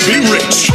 gonna be rich.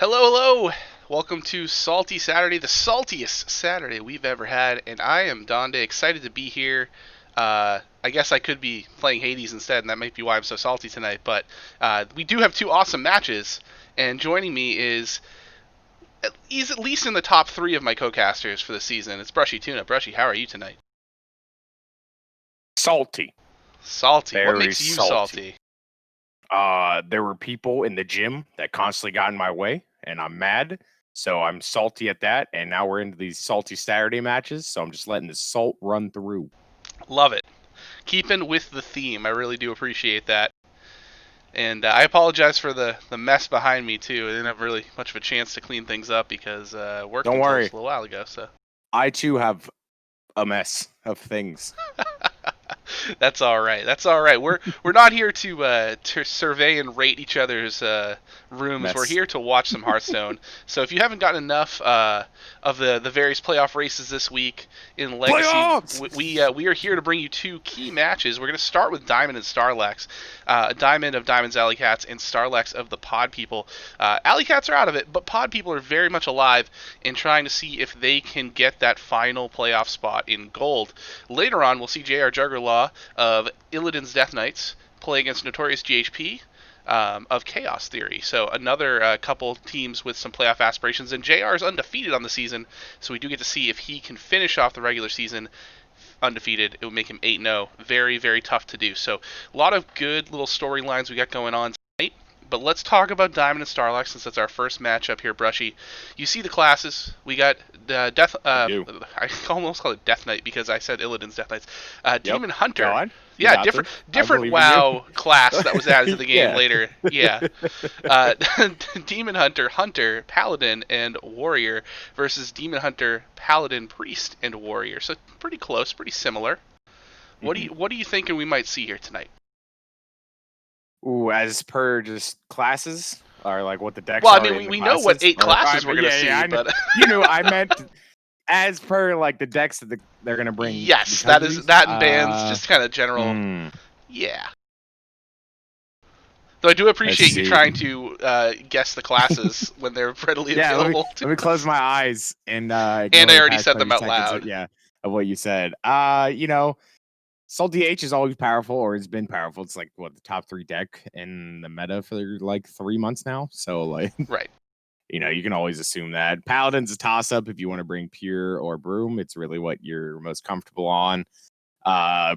Hello! Welcome to Salty Saturday, the saltiest Saturday we've ever had, and I am Donde, excited to be here. I guess I could be playing Hades instead, and that might be why I'm so salty tonight, but we do have two awesome matches, and joining me he's at least in the top 3 of my co-casters for the season. It's BrushyTuna. Brushy, how are you tonight? Salty. Salty? Very what makes you salty? There were people in the gym that constantly got in my way, and I'm mad, so I'm salty at that, and now we're into these salty Saturday matches, so I'm just letting the salt run through. Love it. Keeping with the theme. I really do appreciate that. And I apologize for the mess behind me, too. I didn't have really much of a chance to clene things up because work Don't worry. a little while ago. So I, too, have a mess of things. That's all right. That's all right. We're not here to survey and rate each other's rooms. Mess. We're here to watch some Hearthstone. So if you haven't gotten enough of the various playoff races this week in Legacy, we are here to bring you 2 key matches. We're going to start with Diamond and Starlax. Diamond of Diamond's Alley Cats and Starlax of the Pod People. Alley Cats are out of it, but Pod People are very much alive in trying to see if they can get that final playoff spot in gold. Later on, we'll see JRJuggerlaw of Illidan's Death Knights play against NotoriousGHP of Chaos Theory. So another couple teams with some playoff aspirations, and JR is undefeated on the season, so we do get to see if he can finish off the regular season undefeated. It would make him 8-0. Very, very tough to do. So a lot of good little storylines we got going on tonight. But let's talk about Diamond and Starlax since that's our first matchup here, Brushy. You see the classes. We got Death... I almost call it Death Knight because I said Illidan's Death Knights. Demon Hunter. God. Yeah, different WoW class that was added to the game later. Yeah. Demon Hunter, Paladin, and Warrior versus Demon Hunter, Paladin, Priest, and Warrior. So pretty close, pretty similar. What do you think we might see here tonight? Ooh, as per just classes, or like what the decks are. Well, I mean, we know what 8 classes we're going to see. But I meant as per like the decks that they're going to bring. Yes, that and bans, just kind of general. Yeah. Though I do appreciate you trying to guess the classes when they're readily available. Let me close my eyes and and I already said them out loud. Of what you said. Salty H is always powerful, or has been powerful. It's like the top 3 deck in the meta for like 3 months now. So like, right. You can always assume that. Paladin's a toss up if you want to bring Pure or Broom. It's really what you're most comfortable on.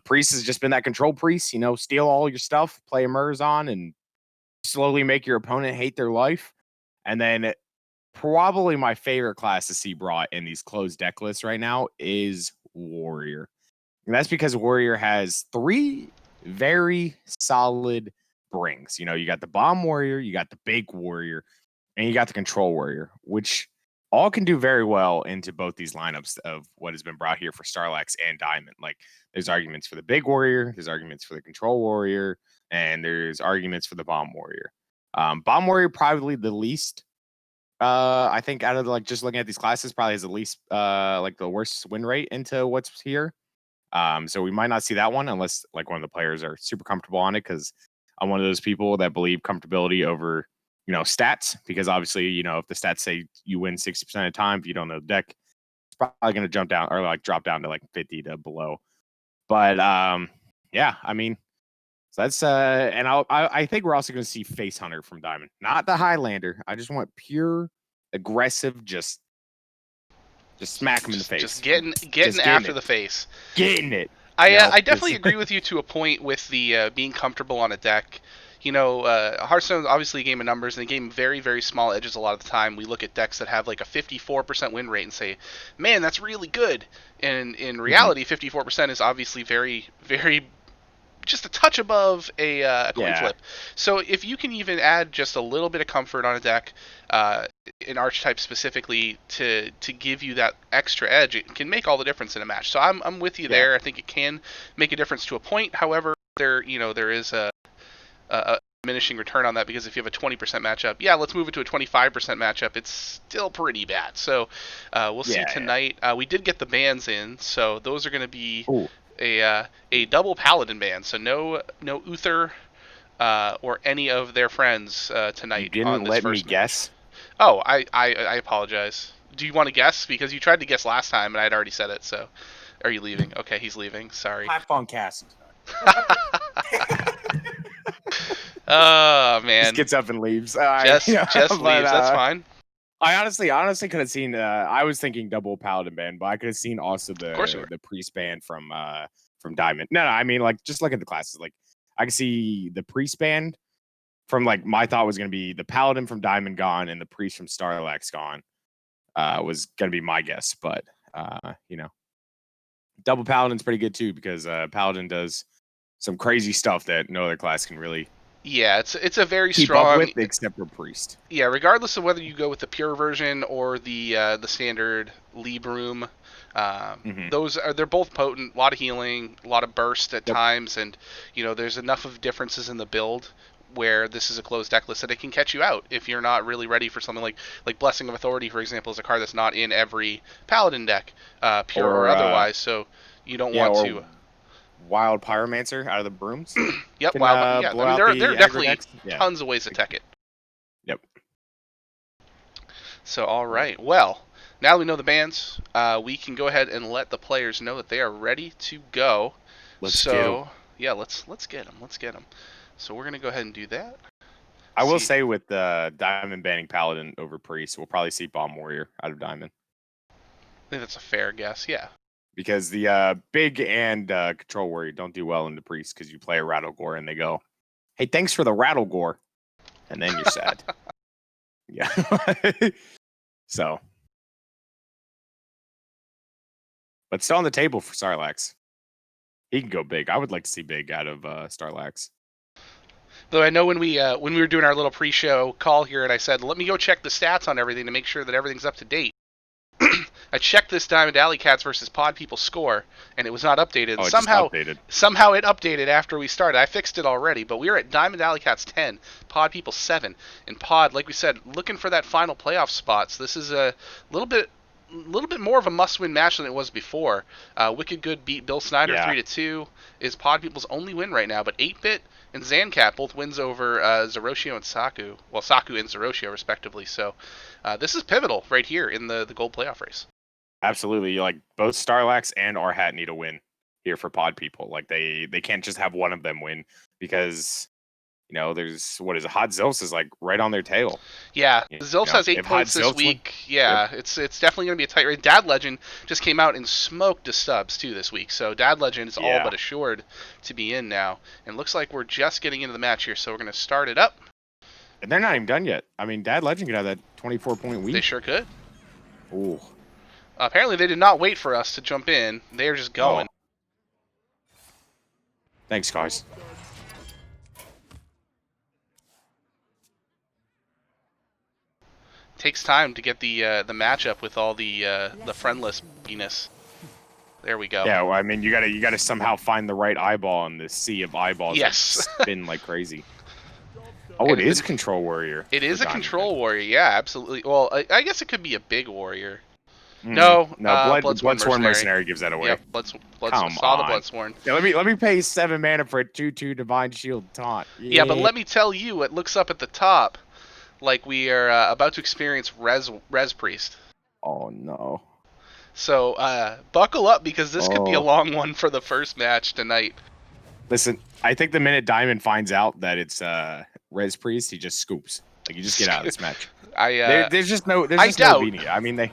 Priest has just been that control priest. Steal all your stuff, play a Murs on, and slowly make your opponent hate their life. And then probably my favorite class to see brought in these closed deck lists right now is Warrior. And that's because Warrior has 3 very solid brings. You got the Bomb Warrior, you got the Big Warrior, and you got the Control Warrior, which all can do very well into both these lineups of what has been brought here for Starlax and Diamond. Like, there's arguments for the Big Warrior, there's arguments for the Control Warrior, and there's arguments for the Bomb Warrior. Bomb Warrior probably the least. I think out of just looking at these classes, probably has the least the worst win rate into what's here. So we might not see that one unless one of the players are super comfortable on it, because I'm one of those people that believe comfortability over stats, because obviously if the stats say you win 60% of the time, if you don't know the deck, it's probably going to jump down or drop down to 50 to below. But yeah, I mean, so that's and I think we're also going to see Face Hunter from Diamond, not the Highlander. I just want pure aggressive, just smack him in the face. Just getting after the face. Getting it. I definitely agree with you to a point with the being comfortable on a deck. Hearthstone is obviously a game of numbers and a game of very, very small edges a lot of the time. We look at decks that have a 54% win rate and say, man, that's really good. And in reality, 54% is obviously very, very just a touch above a coin flip. So if you can even add just a little bit of comfort on a deck, in archetype specifically, to give you that extra edge, it can make all the difference in a match. So I'm with you there. I think it can make a difference to a point. However, there is a diminishing return on that, because if you have a 20% matchup, let's move it to a 25% matchup. It's still pretty bad. So we'll see tonight. We did get the bans in, so those are going to be a double Paladin ban. So no Uther or any of their friends tonight. You didn't let me guess. Oh, I apologize. Do you want to guess? Because you tried to guess last time, and I'd already said it. So, are you leaving? Okay, he's leaving. Sorry. Have fun casting. Oh man. Just gets up and leaves. Just leaves. That's fine. I honestly could have seen. I was thinking double Paladin ban, but I could have seen also the priest ban from Diamond. No, I mean just look at the classes. I could see the priest ban from my thought was going to be the Paladin from Diamond gone and the priest from Starlax gone. Was going to be my guess, but double Paladin's pretty good too, because Paladin does some crazy stuff that no other class can really. Yeah, it's a very keep strong. Up with, except for priest. Yeah, regardless of whether you go with the pure version or the standard Lee Broom, they're both potent. A lot of healing, a lot of burst at times, and there's enough of differences in the build where this is a closed deck list that it can catch you out if you're not really ready for something like Blessing of Authority, for example, is a card that's not in every Paladin deck, pure or otherwise. So you don't want to. Wild Pyromancer out of the brooms. Yep, wild. There are definitely tons of ways to tech it. Yep. So all right, well, now that we know the bans, we can go ahead and let the players know that they are ready to go. Let's get them. Let's get them. So we're gonna go ahead and do that. I will say with Diamond banning Paladin over Priest, we'll probably see Bomb Warrior out of Diamond. I think that's a fair guess. Yeah. Because the Big and Control Warrior don't do well in the Priest, because you play a Rattlegore and they go, hey, thanks for the Rattlegore. And then you're sad. Yeah. So. But still on the table for Starlax. He can go big. I would like to see big out of Starlax. Though I know when we were doing our little pre-show call here, and I said, let me go check the stats on everything to make sure that everything's up to date. I checked this Diamond Alley Cats versus Pod People score, and it was not updated. Oh, somehow it updated after we started. I fixed it already, but we were at Diamond Alley Cats 10, Pod People 7, and Pod, like we said, looking for that final playoff spots. This is a little bit little bit more of a must-win match than it was before. Wicked Good beat Bill Snyder 3-2. Is Pod People's only win right now, but 8-Bit and Zancat both wins over Zeroshio and Saku. Well, Saku and Zeroshio respectively. So this is pivotal right here in the gold playoff race. Absolutely, like both Starlax and Arhat need a win here for Pod People. Like they can't just have one of them win because there's Hot Zilfs is like right on their tail. Yeah, Zilfs has 8 points this week. Yeah, yep. It's definitely going to be a tight race. Dad Legend just came out and smoked the Stubbs too this week, so Dad Legend is all but assured to be in now. And looks like we're just getting into the match here, so we're going to start it up. And they're not even done yet. I mean, Dad Legend could have that 24-point week. They sure could. Ooh. Apparently, they did not wait for us to jump in. They are just going. Oh. Thanks, guys. Takes time to get the matchup with all the friendless penis. There we go. Yeah, well, I mean, you gotta somehow find the right eyeball in this sea of eyeballs. Yes. That spin like crazy. Oh, it is Control Warrior. It is a Control Warrior. Yeah, absolutely. Well, I guess it could be a big warrior. No, Bloodsworn Mercenary gives that away. Yep, Bloodsworn. Saw the Bloodsworn. Yeah, let me pay 7 mana for a 2/2 Divine Shield taunt. Yeah, but let me tell you, it looks up at the top like we are about to experience Res Priest. Oh no. So buckle up because this could be a long one for the first match tonight. Listen, I think the minute Diamond finds out that it's Res Priest, he just scoops. Like you just get out of this match. There's just no beating it. I mean they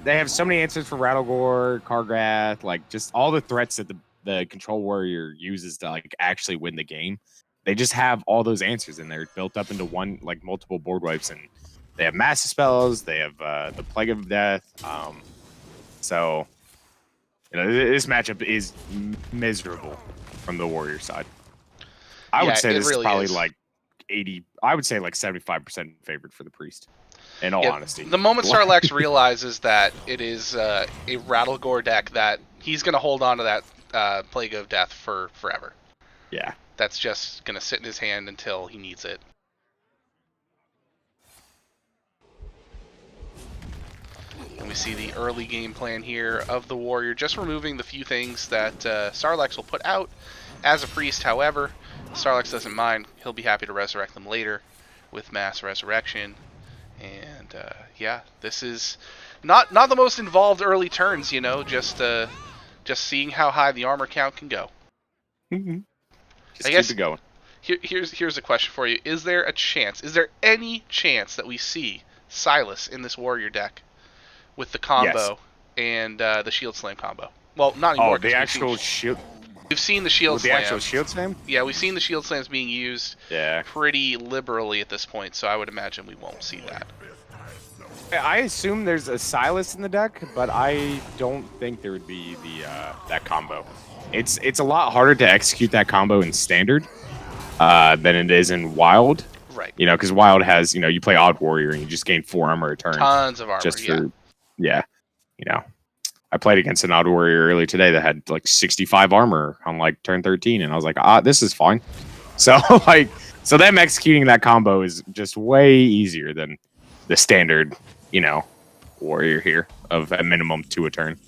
have so many answers for Rattlegore, Kargrath, like just all the threats that the Control Warrior uses to like actually win the game. They just have all those answers and they're built up into one, like multiple board wipes, and they have massive spells. They have the Plague of Death. So this matchup is miserable from the Warrior side. I would say this really is probably like 80. I would say like 75% favored for the Priest. In all honesty, the moment Starlax realizes that it is a Rattlegore deck, that he's going to hold on to that Plague of Death for forever. Yeah. That's just going to sit in his hand until he needs it. And we see the early game plan here of the Warrior, just removing the few things that Starlax will put out as a Priest. However, Starlax doesn't mind. He'll be happy to resurrect them later with Mass Resurrection. And yeah, this is not the most involved early turns, just seeing how high the armor count can go. Mm-hmm. Just keep it going. Here's a question for you: is there any chance that we see Silas in this Warrior deck with the combo and the Shield Slam combo? Well, not anymore. Oh, the actual shield. We've seen the Shield Slam. The actual Shield Slam? Yeah, we've seen the Shield Slams being used pretty liberally at this point, so I would imagine we won't see that. I assume there's a Silas in the deck, but I don't think there would be that combo. It's a lot harder to execute that combo in Standard than it is in Wild. Right. Because Wild has, you play Odd Warrior and you just gain 4 armor a turn. Tons of armor, I played against an Odd Warrior earlier today that had like 65 armor on like turn 13, and I was like, this is fine. So so them executing that combo is just way easier than the standard, Warrior here of a minimum 2 a turn.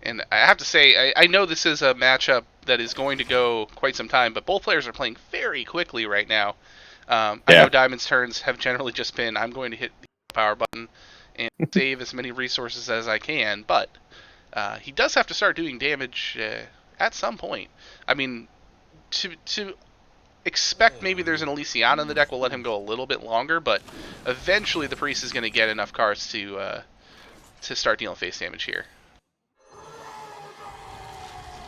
And I have to say, I know this is a matchup that is going to go quite some time, but both players are playing very quickly right now. I know Diamond's turns have generally just been, I'm going to hit the power button and save as many resources as I can, but he does have to start doing damage at some point. I mean, to expect maybe there's an Elysiana in the deck will let him go a little bit longer, but eventually the Priest is going to get enough cards to start dealing face damage here.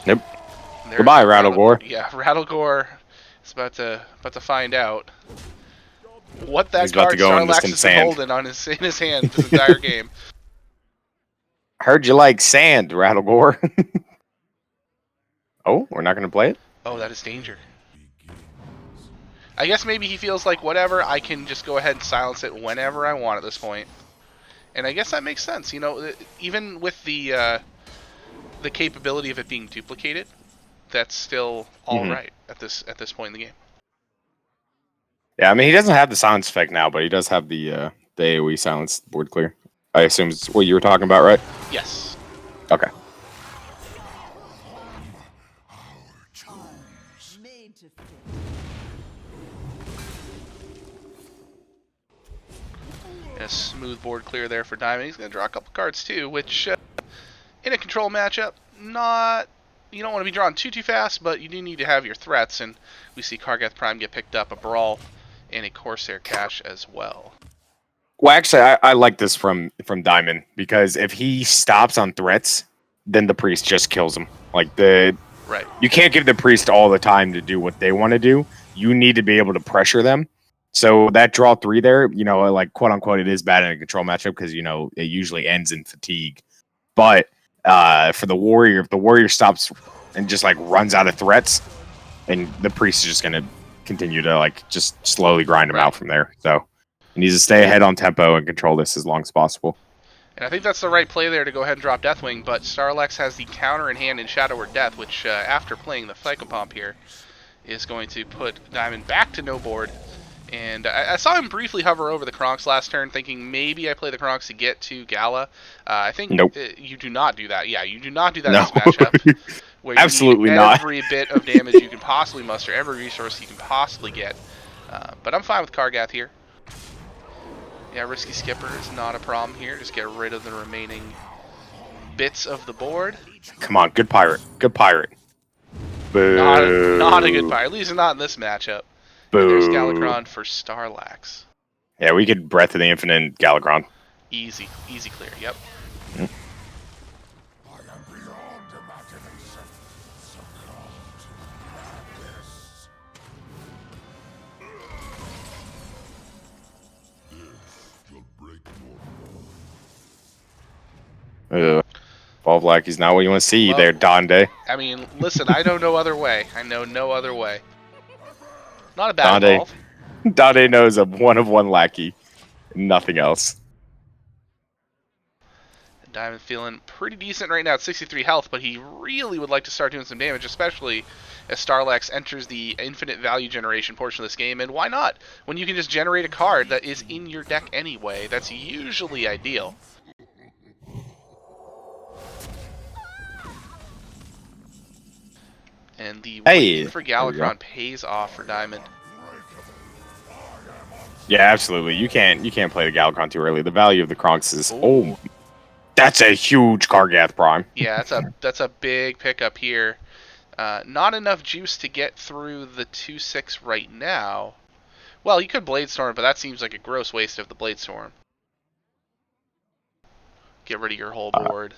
Nope. Goodbye, Rattlegore. Yeah, Rattlegore is about to find out what that He's card Starlax has been holding in his hand this entire game. Heard you like sand, Rattlegore. Oh, we're not going to play it? Oh, that is danger. I guess maybe he feels like, whatever, I can just go ahead and silence it whenever I want at this point. And I guess that makes sense. Even with the the capability of it being duplicated, that's still all right at this point in the game. Yeah, I mean, he doesn't have the silence effect now, but he does have the AoE silence board clear. I assume it's what you were talking about, right? Yes. Okay. A smooth board clear there for Diamond. He's going to draw a couple cards too, which in a control matchup, you don't want to be drawn too fast, but you do need to have your threats, and we see Kargath Prime get picked up, a Brawl, and a Corsair Cache as well. Well, actually, I like this from Diamond, because if he stops on threats, then the priest just kills him. Like Right. You can't give the priest all the time to do what they want to do. You need to be able to pressure them. So that draw 3 there, like quote unquote, it is bad in a control matchup because it usually ends in fatigue. But for the warrior, if the warrior stops and just like runs out of threats, and the priest is just gonna continue to like just slowly grind him out from there. So he needs to stay ahead on tempo and control this as long as possible. And I think that's the right play there to go ahead and drop Deathwing, but Starlax has the counter in hand in Shadow or Death, which after playing the Psychopomp here is going to put Diamond back to no board. And I saw him briefly hover over the Kronks last turn, thinking maybe I play the Kronks to get to Gala. I think nope. You do not do that. Yeah, you do not do that in this matchup. Where you Absolutely need not. every bit of damage you can possibly muster, every resource you can possibly get. But I'm fine with Kargath here. Yeah, Risky Skipper is not a problem here. Just get rid of the remaining bits of the board. Come on, good pirate. Good pirate. Boo. Not a good pirate. At least not in this matchup. Boo. And there's Galakrond for Starlax. Yeah, we could Breath of the Infinite Galakrond. Easy clear, yep. Ball Black is not what you want to see there, Donde. I mean, listen, I know no other way. I know no other way. Not a bad evolve. Donde knows a 1/1 lackey. Nothing else. Diamond feeling pretty decent right now at 63 health, but he really would like to start doing some damage, especially as Starlax enters the infinite value generation portion of this game. And why not? When you can just generate a card that is in your deck anyway, that's usually ideal. And the waiting for Galakrond pays off for Diamond. Yeah, absolutely. You can't play the Galakrond too early. The value of the Kronks is that's a huge Kargath Prime. Yeah, that's a big pickup here. Not enough juice to get through the 2/6 right now. Well, you could Bladestorm, but that seems like a gross waste of the Bladestorm. Get rid of your whole board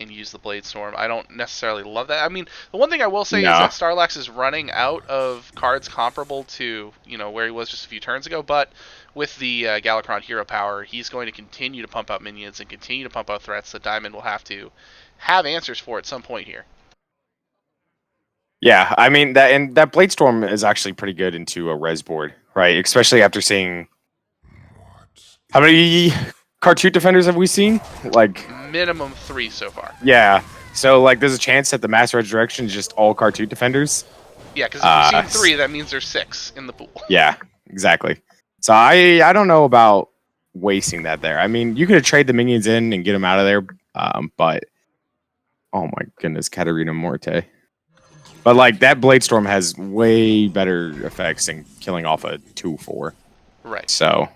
and use the Bladestorm. I don't necessarily love that. I mean, the one thing I will say is that Starlax is running out of cards comparable to, where he was just a few turns ago, but with the Galakrond hero power, he's going to continue to pump out minions and continue to pump out threats that Diamond will have to have answers for at some point here. Yeah, I mean, that Bladestorm is actually pretty good into a res board, right? Especially after seeing... How many Cartoon Defenders have we seen? Like... Minimum 3 so far. Yeah, so like there's a chance that the Mass Resurrection is just all Cartoon Defenders. Yeah, because if you've seen 3, that means there's 6 in the pool. Yeah, exactly. So I don't know about wasting that there. I mean, you could trade the minions in and get them out of there, but oh my goodness, Katarina Morte. But like that Bladestorm has way better effects than killing off a 2/4. Right. So.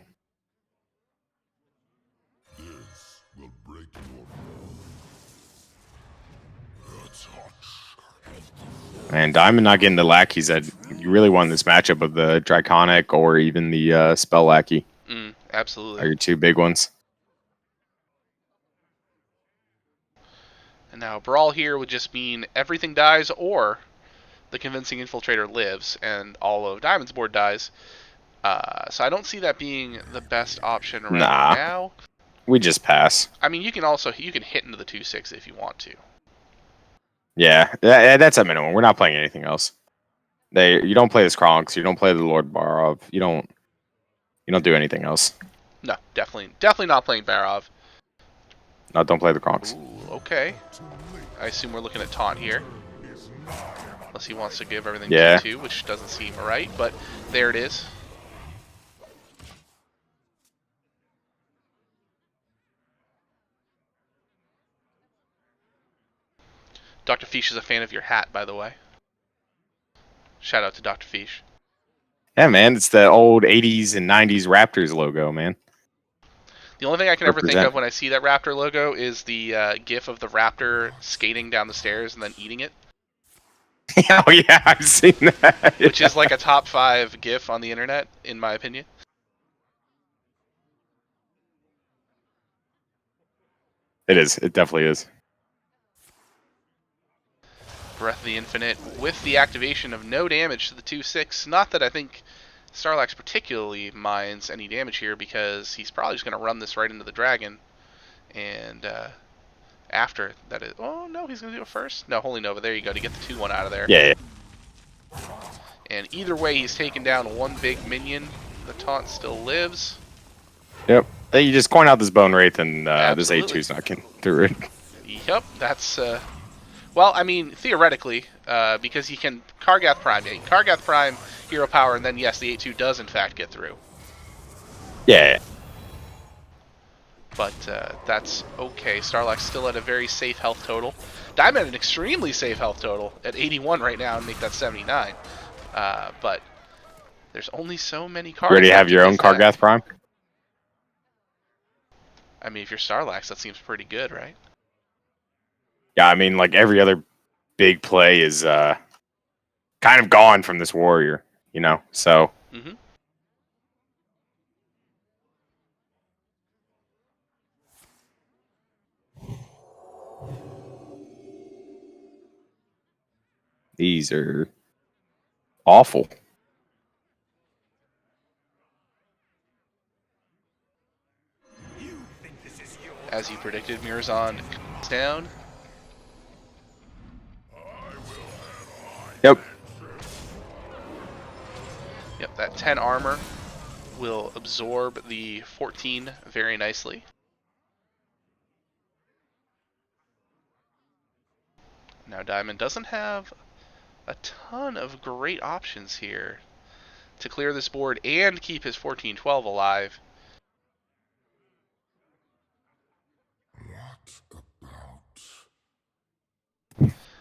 And Diamond not getting the lackeys that you really want in this matchup of the Draconic or even the Spell Lackey. Absolutely. Are your two big ones. And now Brawl here would just mean everything dies or the Convincing Infiltrator lives and all of Diamond's board dies. So I don't see that being the best option right now. We just pass. I mean, you can hit into the 2/6 if you want to. Yeah, that's a minimum. We're not playing anything else. You don't play this Kronks. You don't play the Lord Barov. You don't do anything else. No, definitely not playing Barov. No, don't play the Kronks. Ooh, okay. I assume we're looking at taunt here. Unless he wants to give everything Yeah. 2-2, which doesn't seem right, but there it is. Dr. Fish is a fan of your hat, by the way. Shout out to Dr. Fish. Yeah, man. It's the old 80s and 90s Raptors logo, man. The only thing I can ever think of when I see that Raptor logo is the gif of the Raptor skating down the stairs and then eating it. Oh, yeah, I've seen that. Which is like a top 5 gif on the internet, in my opinion. It is. It definitely is. Breath of the Infinite with the activation of no damage to the 2/6. Not that I think Starlax particularly minds any damage here, because he's probably just going to run this right into the dragon. And after that is... Oh, no, he's going to do it first? No, Holy Nova. There you go, to get the 2-1 out of there. Yeah. And either way, he's taken down one big minion. The taunt still lives. Yep. You just coin out this Bone Wraith, and this Absolutely. A2's not getting through it. Yep, that's... Well, I mean, theoretically, because he can Kargath Prime. Yeah, Kargath Prime, Hero Power, and then, yes, the 8-2 does, in fact, get through. Yeah. But that's okay. Starlax still at a very safe health total. Diamond at an extremely safe health total at 81 right now and make that 79. But there's only so many cards. You already have your own Kargath Prime? I mean, if you're Starlax, that seems pretty good, right? Yeah, I mean, like every other big play is kind of gone from this warrior, you know? So. Mm-hmm. These are awful. As you predicted, Mirazon comes down. Yep. Yep, that 10 armor will absorb the 14 very nicely. Now Diamond doesn't have a ton of great options here to clear this board and keep his 14-12 alive.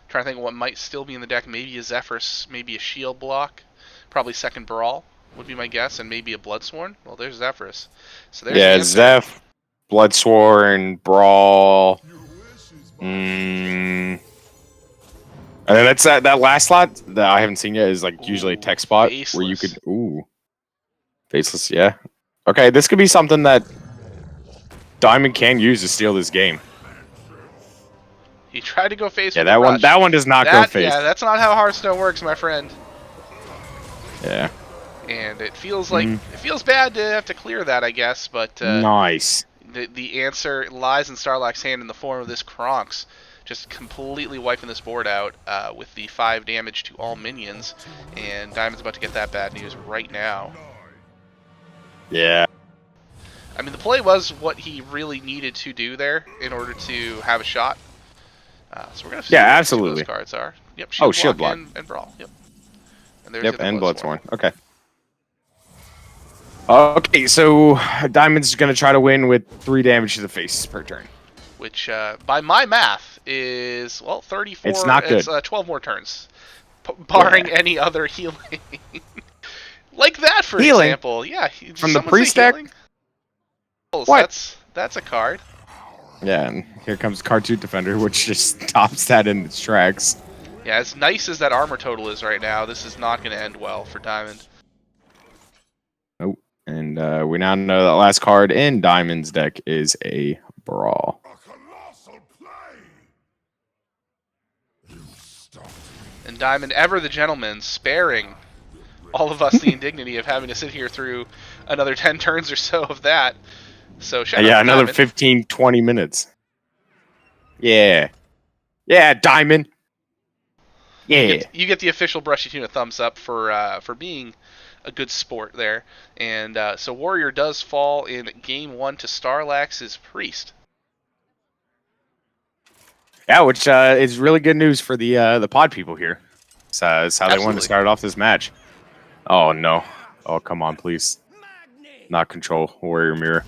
Trying to think of what might still be in the deck. Maybe a Zephyrus, maybe a Shield Block, probably second Brawl would be my guess, and maybe a Bloodsworn. Well, there's Zephyrus. So there's yeah, Zeph, Bloodsworn, Brawl. And then that's that last slot that I haven't seen yet is like usually a tech spot Faceless. where you could Faceless, yeah. Okay, this could be something that Diamond can use to steal this game. He tried to go face. Yeah, with that one does not go face. Yeah, that's not how Hearthstone works, my friend. Yeah. And it feels like it feels bad to have to clear that, I guess, but nice. The answer lies in Starlax's hand in the form of this Kronx, just completely wiping this board out with the 5 damage to all minions, and Diamond's about to get that bad news right now. Yeah. I mean, the play was what he really needed to do there in order to have a shot. So we're gonna see what absolutely. those cards are. Yep. Shield Block and Brawl. Yep. And there's yep, and Bloodsworn. Okay. Okay, so Diamond's gonna try to win with 3 damage to the face per turn. Which, by my math, is, well, 34. It's not good. It's 12 more turns, barring any other healing. Like that, for example. Yeah. From the pre-stack? What? That's a card. Yeah, and here comes Cartoon Defender, which just stops that in its tracks. Yeah, as nice as that armor total is right now, this is not going to end well for Diamond. Nope. And we now know that last card in Diamond's deck is a Brawl. And Diamond, ever the gentleman, sparing all of us the indignity of having to sit here through another 10 turns or so of that. So shout out to another Diamond. 15, 20 minutes. Yeah. Yeah, Diamond. Yeah. You get the official BrushyTuna thumbs up for being a good sport there. And so Warrior does fall in game 1 to Starlax's Priest. Yeah, which is really good news for the pod people here. So it's how they wanted to start off this match. Oh no! Oh come on, please. Not control warrior mirror.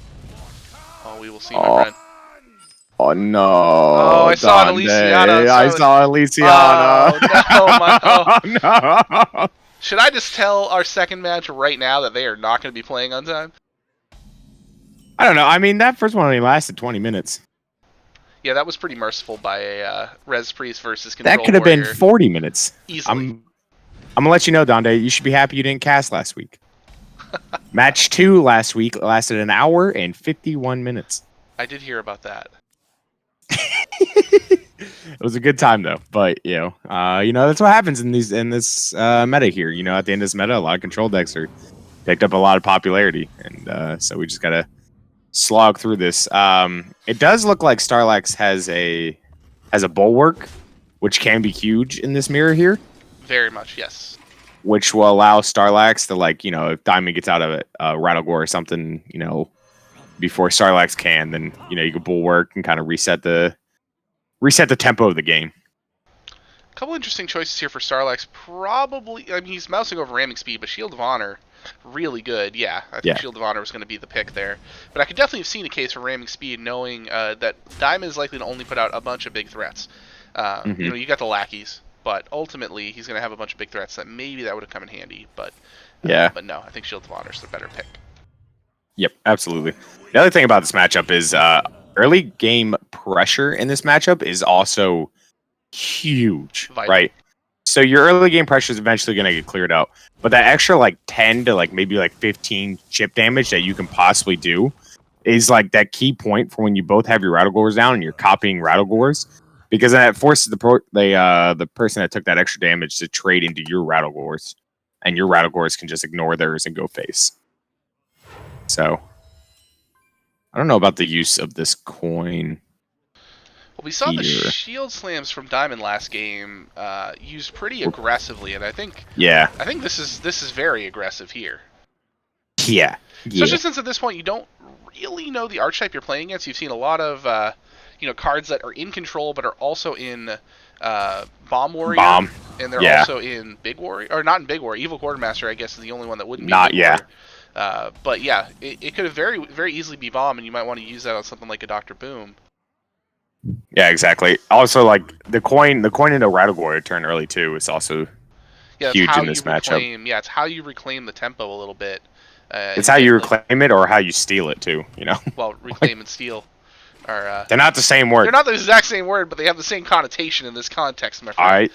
Oh, we will see, my friend. Oh no! Oh, I saw an Illidan. I saw Illidan. Oh no! No! Should I just tell our second match right now that they are not going to be playing on time? I don't know. I mean, that first one only lasted 20 minutes. Yeah, that was pretty merciful by a Res Priest versus Control That could have been 40 minutes. Easily. I'm gonna let you know, Donde. You should be happy you didn't cast last week. Match 2 last week lasted an hour and 51 minutes. I did hear about that. It was a good time though, but you know that's what happens in this meta here. You know, at the end of this meta, a lot of control decks are picked up a lot of popularity, and so we just gotta slog through this. It does look like Starlax has a bulwark, which can be huge in this mirror here. Very much, yes. Which will allow Starlax to, like, you know, if Diamond gets out of it, Rattlegore or something, you know, before Starlax can, then you know you can bulwark and kind of reset the tempo of the game. A couple interesting choices here for Starlax. Probably, I mean, he's mousing over ramming speed, but Shield of Honor, really good. Yeah, I think Shield of Honor was going to be the pick there. But I could definitely have seen a case for ramming speed, knowing that Diamond is likely to only put out a bunch of big threats. You know, you got the lackeys, but ultimately he's going to have a bunch of big threats that maybe that would have come in handy. But but no, I think Shield of Honor is the better pick. Yep, absolutely. The other thing about this matchup is early game pressure in this matchup is also huge, right? So your early game pressure is eventually going to get cleared out, but that extra like 10 to like maybe like 15 chip damage that you can possibly do is like that key point for when you both have your Rattlegores down and you're copying Rattlegores, because then it forces the person that took that extra damage to trade into your Rattlegores, and your Rattlegores can just ignore theirs and go face. So I don't know about the use of this coin. Well, we saw the shield slams from Diamond last game used pretty aggressively, and I think this is very aggressive here. Yeah. Especially since at this point you don't really know the archetype you're playing against. You've seen a lot of cards that are in control but are also in Bomb Warrior, and they're also in Big Warrior, or not in Big Warrior. Evil Quartermaster, I guess, is the only one that wouldn't be. But yeah, it could have very, very easily be Bomb, and you might want to use that on something like a Dr. Boom. Yeah, exactly. Also, like the coin into Rattlegore turn early too is also huge in this matchup. Yeah, it's how you reclaim the tempo a little bit. It's how you reclaim it or how you steal it too. You know. Well, reclaim and steal are they're not the same word. They're not the exact same word, but they have the same connotation in this context, my friend.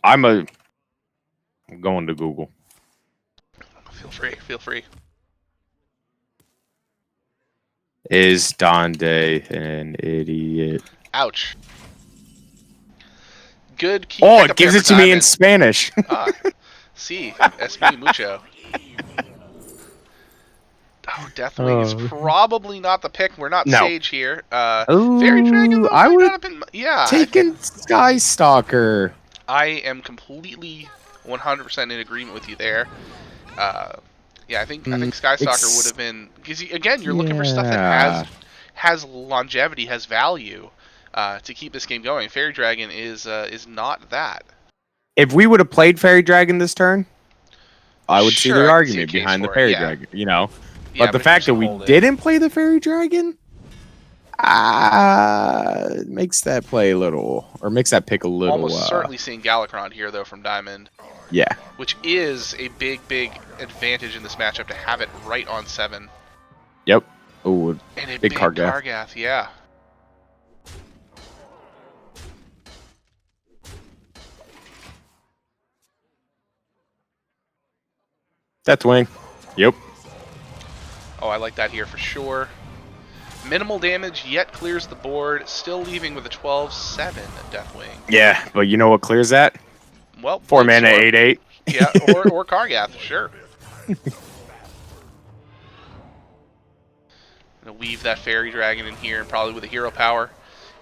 I'm going to Google. Feel free. Is Donde an idiot? Ouch. Good key. Oh, it gives it to me in Spanish. Sí, es muy mucho. Oh, Deathwing is probably not the pick. We're not Sage here. Fairy Dragon, though, I would have taken Sky Stalker. I am completely 100% in agreement with you there. I think Sky Stalker would have been, because again, you're looking for stuff that has longevity, has value to keep this game going. Fairy Dragon is not that. If we would have played Fairy Dragon this turn, I would see the argument behind the Fairy Dragon, you know. But the fact that we didn't play the Fairy Dragon makes that play a little, or makes that pick a little. Almost certainly seeing Galakrond here though from Diamond. Yeah. Which is a big advantage in this matchup to have it right on 7. Yep. Oh, and a big Kargath, yeah. Deathwing. Yep. Oh, I like that here for sure. Minimal damage, yet clears the board, still leaving with a 12-7 Deathwing. Yeah, but you know what clears that? Well, 4 mana, 8/8. Yeah, or Kargath, sure. Gonna weave that Fairy Dragon in here, and probably with a hero power,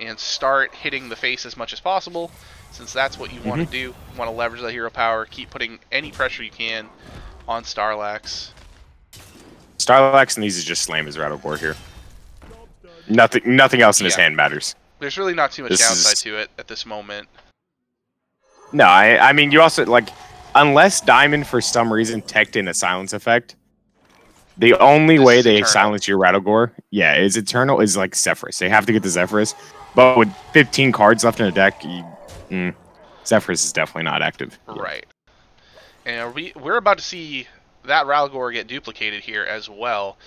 and start hitting the face as much as possible, since that's what you want to do. You want to leverage that hero power, keep putting any pressure you can on Starlax. Starlax needs to just slam his Rattlegore here. Nothing else in his hand matters. There's really not too much downside to it at this moment. No, I mean, you also, like, unless Diamond for some reason teched in a silence effect, the only way they silence your Rattlegore, is Eternal, is like Zephyrus. They have to get the Zephyrus. But with 15 cards left in the deck, Zephyrus is definitely not active. Right. And we're about to see that Rattlegore get duplicated here as well.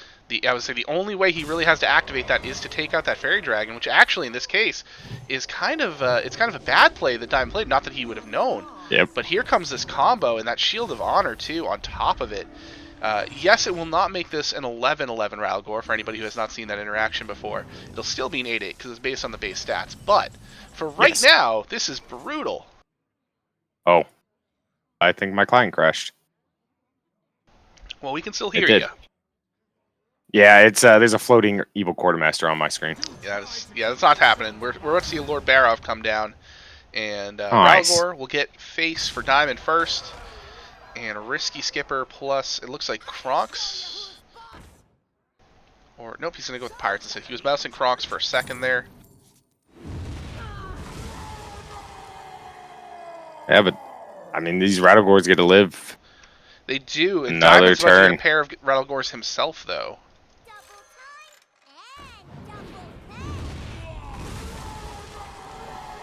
I would say the only way he really has to activate that is to take out that Fairy Dragon, which actually in this case is kind of a bad play that Diamond played. Not that he would have known. Yep. But here comes this combo and that Shield of Honor too on top of it. Yes, it will not make this an 11-11 Rattlegore for anybody who has not seen that interaction before. It'll still be an 8-8 because it's based on the base stats. But for right now, this is brutal. Oh, I think my client crashed. Well, we can still hear you. Yeah, it's there's a floating evil quartermaster on my screen. Yeah, that's not happening. We're about to see Lord Barov come down, and nice. Rattlegore will get face for Diamond first, and Risky Skipper plus it looks like Kronks, or nope, he's gonna go with Pirates instead. He was mousing Kronks for a second there. Yeah, but I mean these Rattlegores get to live. They do. And another Diamond's turn. about to get a pair of Rattlegores himself, though.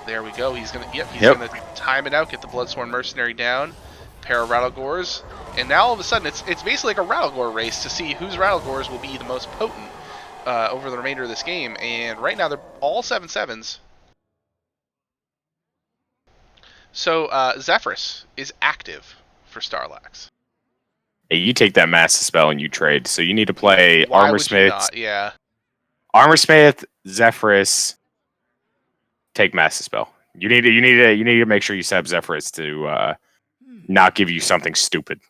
There we go. He's gonna gonna time it out, get the Bloodsworn Mercenary down, pair of Rattlegores, and now all of a sudden it's basically like a Rattlegore race to see whose Rattlegores will be the most potent over the remainder of this game. And right now they're all 7/7s. So Zephyrus is active for Starlax. Hey, you take that Massive Spell and you trade. So you need to play Armor Smith. Yeah. Armor Smith, Zephyrus. Take Massive Spell. You need to make sure you set up Zephyrus to not give you something stupid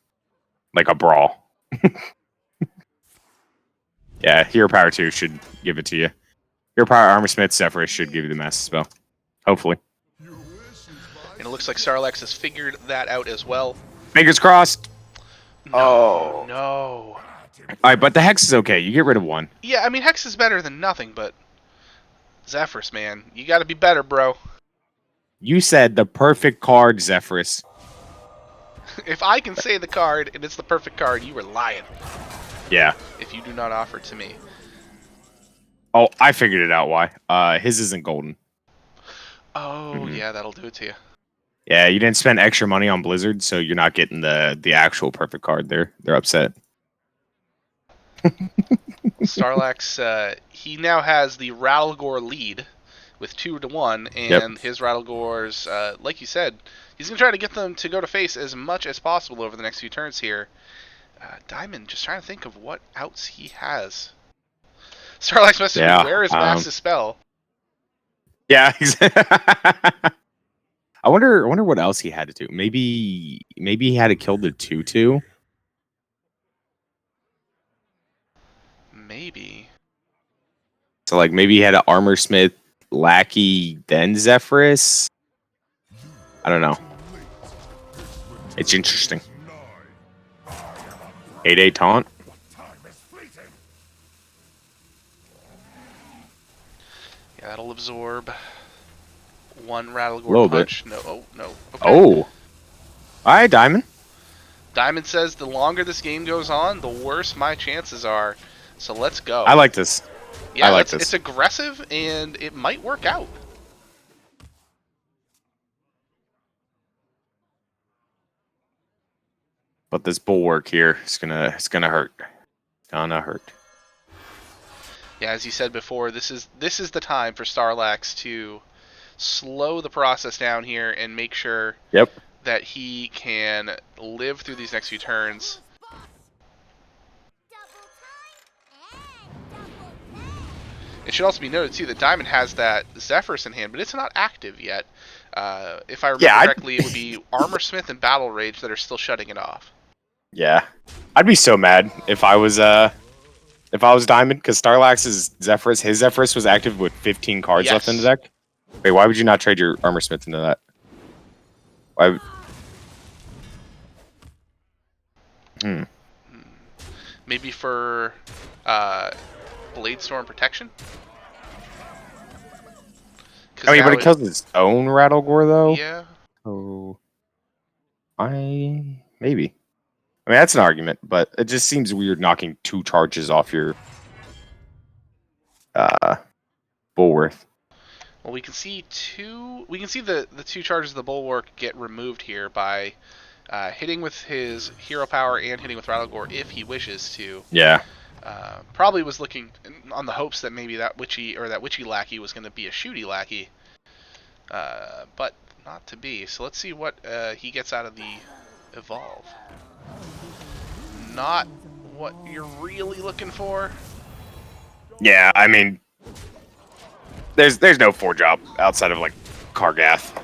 like a brawl. Yeah, Hero Power 2 should give it to you. Hero Power Armor Smith, Zephyrus should give you the Massive Spell. Hopefully. And it looks like Starlax has figured that out as well. Fingers crossed. No. All right, but the Hex is okay. You get rid of one. Yeah, I mean, Hex is better than nothing, but Zephyrus, man, you got to be better, bro. You said the perfect card, Zephyrus. If I can say the card and it's the perfect card, you were lying. Yeah. If you do not offer it to me. Oh, I figured it out why. His isn't golden. Oh, yeah, that'll do it to you. Yeah, you didn't spend extra money on Blizzard, so you're not getting the actual perfect card. They're upset. Starlax, he now has the Rattlegore lead with 2-1, and his Rattlegores, like you said, he's going to try to get them to go to face as much as possible over the next few turns here. Diamond, just trying to think of what outs he has. Starlax messaged me, where is Massive Spell? Yeah, I wonder what else he had to do. Maybe he had to kill the 2/2. Maybe. So like maybe he had an Armor Smith, Lackey, then Zephyrus. I don't know. It's interesting. 8/8 taunt. Yeah, that'll absorb one Rattlegore punch. Bit. No, oh, no. Okay. Oh. All right, Diamond. Diamond says the longer this game goes on, the worse my chances are. So let's go. I like this. Yeah, I like this. It's aggressive, and it might work out. But this bulwark here is gonna hurt. Gonna hurt. Yeah, as you said before, this is the time for Starlax to slow the process down here and make sure that he can live through these next few turns. It should also be noted too that Diamond has that Zephyrus in hand, but it's not active yet. If I remember correctly, it would be Armor Smith and Battle Rage that are still shutting it off. Yeah, I'd be so mad if I was Diamond, because Starlax's Zephyrus, his Zephyrus was active with 15 cards left in the deck. Wait, why would you not trade your Armor Smith into that? Why? Maybe for Blade Storm protection. I mean, but it kills its own Rattlegore, though. Yeah. So, maybe. I mean, that's an argument, but it just seems weird knocking 2 charges off your Bulworth. Well, we can see the 2 charges of the Bulwark get removed here by hitting with his hero power and hitting with Rattlegore if he wishes to. Yeah. Probably was looking on the hopes that maybe that witchy lackey was going to be a shooty lackey, but not to be. So let's see what he gets out of the evolve. Not what you're really looking for. Yeah, I mean, there's no 4-drop outside of like Kargath.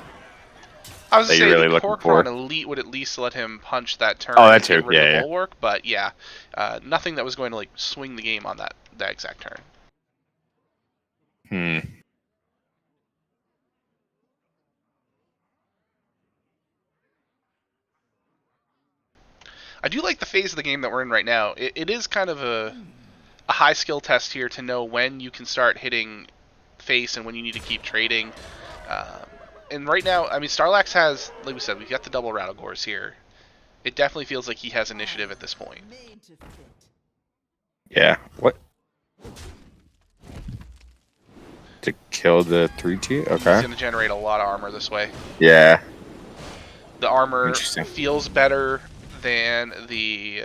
I was going to say really the looking Korkron for. Elite would at least let him punch that turn Oh, that and too. get rid of Yeah, the Bulwark, but yeah, nothing that was going to like swing the game on that exact turn. I do like the phase of the game that we're in right now. It is kind of a high skill test here to know when you can start hitting face and when you need to keep trading. And right now, I mean, Starlax has, like we said, we've got the double Rattlegores here. It definitely feels like he has initiative at this point. Yeah. What? To kill the 3T? Okay. He's going to generate a lot of armor this way. Yeah. The armor feels better than the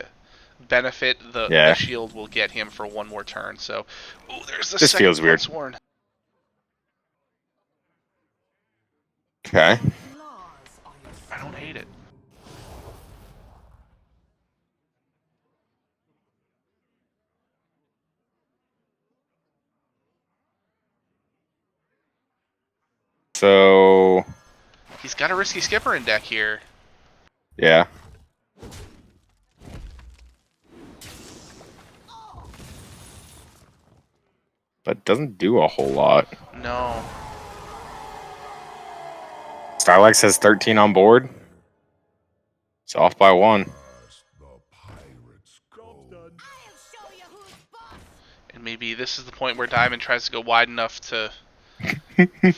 benefit the shield will get him for 1 more turn. So, there's the this second feels weird. Sworn. Okay. I don't hate it. So he's got a risky skipper in deck here. Yeah. But doesn't do a whole lot. No. Starlax has 13 on board. It's off by 1. And maybe this is the point where Diamond tries to go wide enough to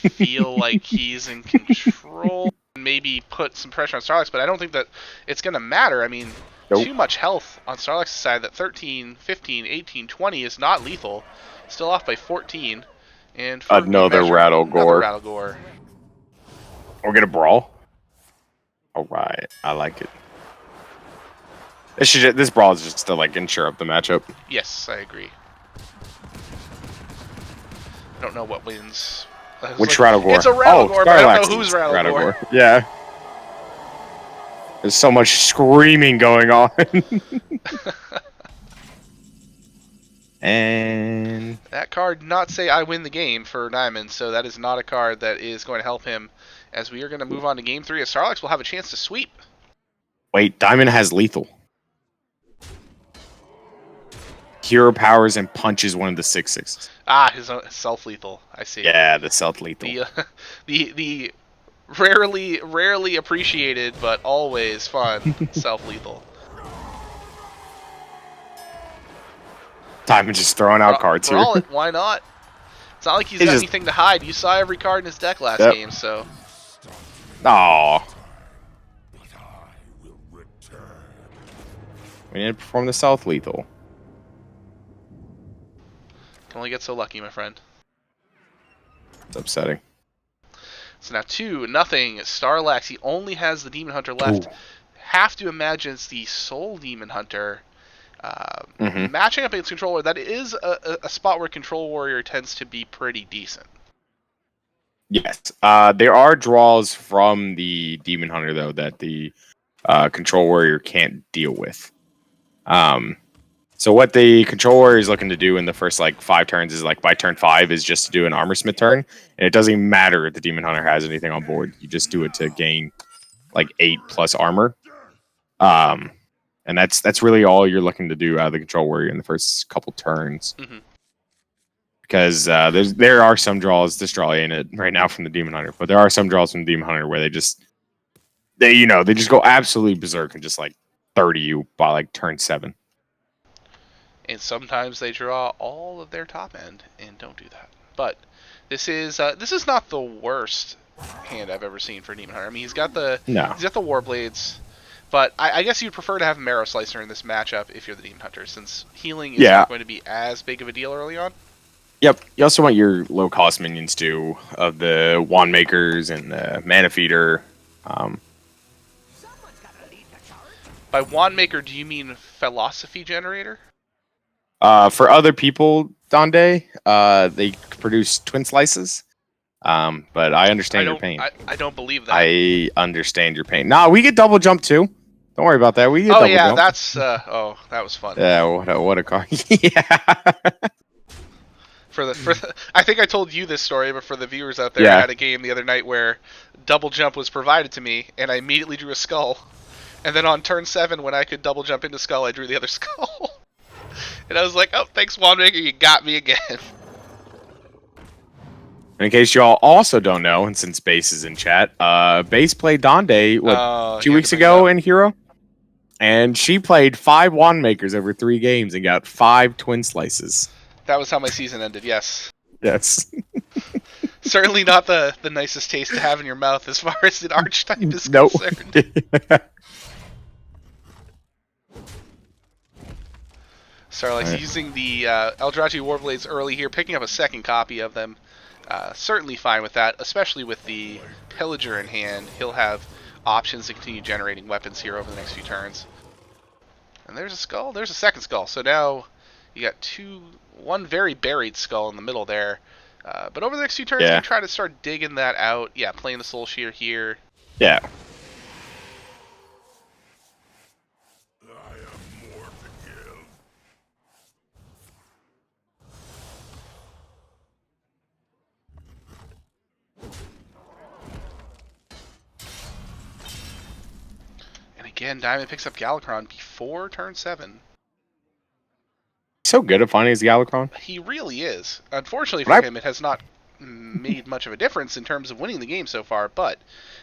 feel like he's in control. And maybe put some pressure on Starlax, but I don't think that it's going to matter. I mean, too much health on Starlax's side. That 13, 15, 18, 20 is not lethal. Still off by 14. And for another Rattlegore. We're gonna brawl. All right, I like it. This brawl is just to like ensure up the matchup. Yes, I agree. I don't know what wins. Which Rattlegore? It's a Rattlegore, but I don't know who's Rattlegore. Yeah. There's so much screaming going on. And that card did not say I win the game for Diamond, so that is not a card that is going to help him, as we are going to move on to game 3 as Starlax will have a chance to sweep. Wait, Diamond has lethal. Hero powers and punches one of the 6/6s. Ah, his self-lethal. I see. Yeah, the self-lethal. The rarely appreciated but always fun self-lethal. Diamond just throwing out cards here. Brawl it, why not? It's not like he's got anything to hide. You saw every card in his deck last game, so. Aww. We need to perform the self-lethal. Can only get so lucky, my friend. It's upsetting. So now 2-0. Starlax, he only has the Demon Hunter left. Have to imagine it's the Soul Demon Hunter. Matching up against Control Warrior, that is a spot where Control Warrior tends to be pretty decent. Yes. There are draws from the Demon Hunter, though, that the Control Warrior can't deal with. So what the Control Warrior is looking to do in the first 5 turns is by turn 5 is just to do an Armor Smith turn, and it doesn't even matter if the Demon Hunter has anything on board. You just do it to gain 8+ armor. And that's really all you're looking to do out of the Control Warrior in the first couple turns. Because there are some draws. This draw ain't it right now from the Demon Hunter, but there are some draws from the Demon Hunter where they just go absolutely berserk and just 30 you by turn 7. And sometimes they draw all of their top end and don't do that. But this is not the worst hand I've ever seen for Demon Hunter. I mean, he's got the Warblades, but I guess you'd prefer to have Marrow Slicer in this matchup if you're the Demon Hunter, since healing is not going to be as big of a deal early on. Yep. You also want your low-cost minions too, of the Wand Makers and the Mana Feeder. By Wand Maker, do you mean Philosophy Generator? For other people, Donde, they produce twin slices. But I understand your pain. I don't believe that. I understand your pain. Nah, we get double jump too. Don't worry about that. We get double jump. That's that was fun. Yeah, what a car. Yeah. I think I told you this story, but for the viewers out there, I had a game the other night where double jump was provided to me, and I immediately drew a skull. And then on turn 7, when I could double jump into skull, I drew the other skull. And I was like, oh, thanks, Wandmaker, you got me again. In case y'all also don't know, and since Base is in chat, Base played Donde 2 weeks ago in Hero, and she played 5 Wand Makers over 3 games and got 5 twin slices. That was how my season ended, yes. Yes. Certainly not the nicest taste to have in your mouth as far as an archetype is concerned. Starlax using the Eldrazi Warblades early here, picking up a second copy of them. Certainly fine with that, especially with the Pillager in hand. He'll have options to continue generating weapons here over the next few turns. And there's a skull. There's a second skull. So now you got one very buried skull in the middle there. But over the next few turns, you try to start digging that out. Yeah, playing the Soul Shear here. Yeah. Again, Diamond picks up Galakrond before turn 7. So good at finding his Galakrond. He really is. Unfortunately for him, it has not made much of a difference in terms of winning the game so far, but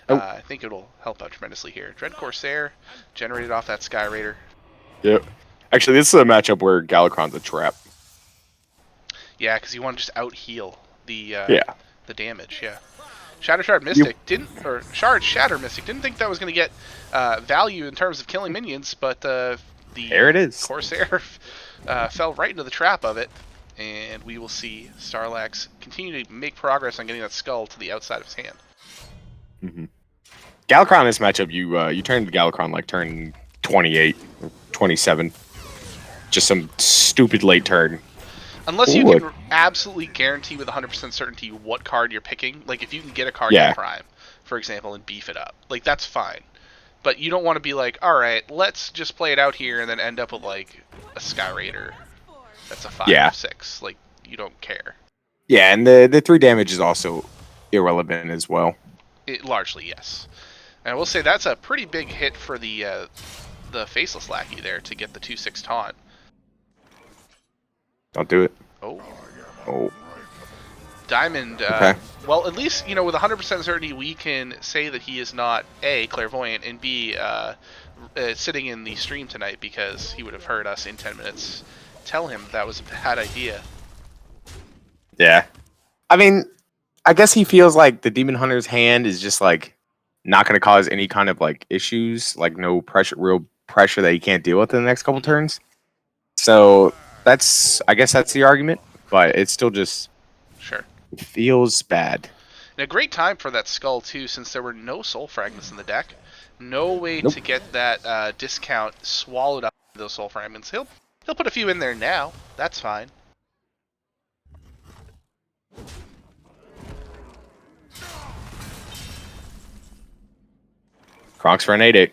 I think it'll help out tremendously here. Dread Corsair generated off that Sky Raider. Yep. Actually, this is a matchup where Galakrond's a trap. Yeah, because you want to just out-heal the damage, Shatter Mystic Shatter Mystic didn't think that was going to get value in terms of killing minions, but there it is. Corsair fell right into the trap of it, and we will see Starlax continue to make progress on getting that skull to the outside of his hand. Mm-hmm. Galakrond in this matchup, you turn to Galakrond like turn 28 or 27. Just some stupid late turn. Unless you can absolutely guarantee with 100% certainty what card you're picking. Like, if you can get a card in Prime, for example, and beef it up. Like, that's fine. But you don't want to be like, alright, let's just play it out here and then end up with, like, a Sky Raider that's a 5 or 6. Like, you don't care. Yeah, and the 3 damage is also irrelevant as well. Largely, yes. And I will say that's a pretty big hit for the Faceless Lackey there to get the 2/6 taunt. Don't do it. Oh. Diamond, well, at least, with 100% certainty, we can say that he is not, A, clairvoyant, and B, sitting in the stream tonight, because he would have heard us in 10 minutes tell him that was a bad idea. Yeah. I mean, I guess he feels like the Demon Hunter's hand is just, like, not going to cause any kind of, like, issues, like, no real pressure that he can't deal with in the next couple turns. So I guess that's the argument, but it's still just it feels bad. And a great time for that skull too, since there were no soul fragments in the deck. No way to get that discount swallowed up by those soul fragments. He'll put a few in there now. That's fine. Kronks for an 8/8.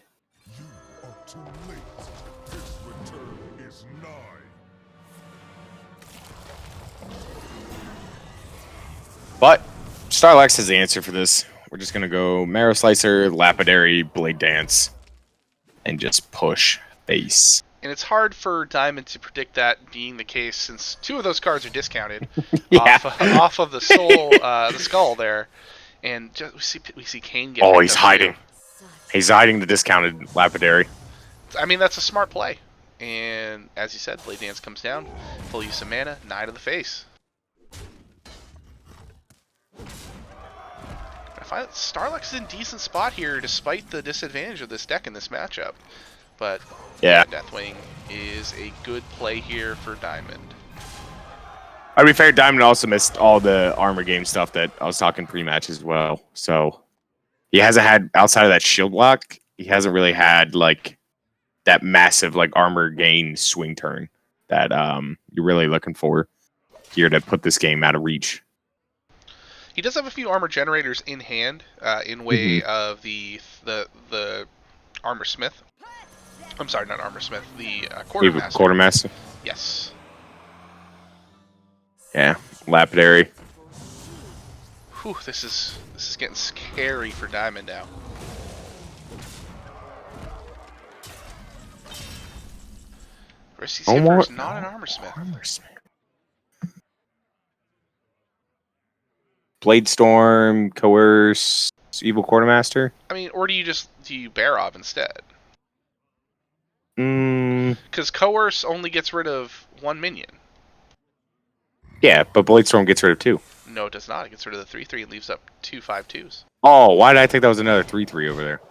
But Starlax has the answer for this. We're just going to go Marrow Slicer, Lapidary, Blade Dance, and just push base. And it's hard for Diamond to predict that being the case, since 2 of those cards are discounted off of the the skull there. And just, we see Kane get he's hiding. He's hiding the discounted Lapidary. I mean, that's a smart play. And as you said, Blade Dance comes down, full use of mana, 9 to the face. Starlax is in decent spot here, despite the disadvantage of this deck in this matchup. But Yeah. Deathwing is a good play here for Diamond. To be fair, Diamond also missed all the armor game stuff that I was talking pre-match as well. So he hasn't had, outside of that shield lock, he hasn't really had like that massive like armor gain swing turn that you're really looking for here to put this game out of reach. He does have a few armor generators in hand, in way of the armor smith. I'm sorry, not armor smith. The quartermaster. Quartermaster. Yes. Yeah, lapidary. Whew, this is getting scary for Diamond now. Risky Skipper is not an armor smith. Blade Storm, Coerce, Evil Quartermaster. I mean, or do you Barov instead? Because Coerce only gets rid of one minion. Yeah, but Blade Storm gets rid of 2. No, it does not. It gets rid of the 3/3 and leaves up 2 5/2s. Oh, why did I think that was another 3/3 over there?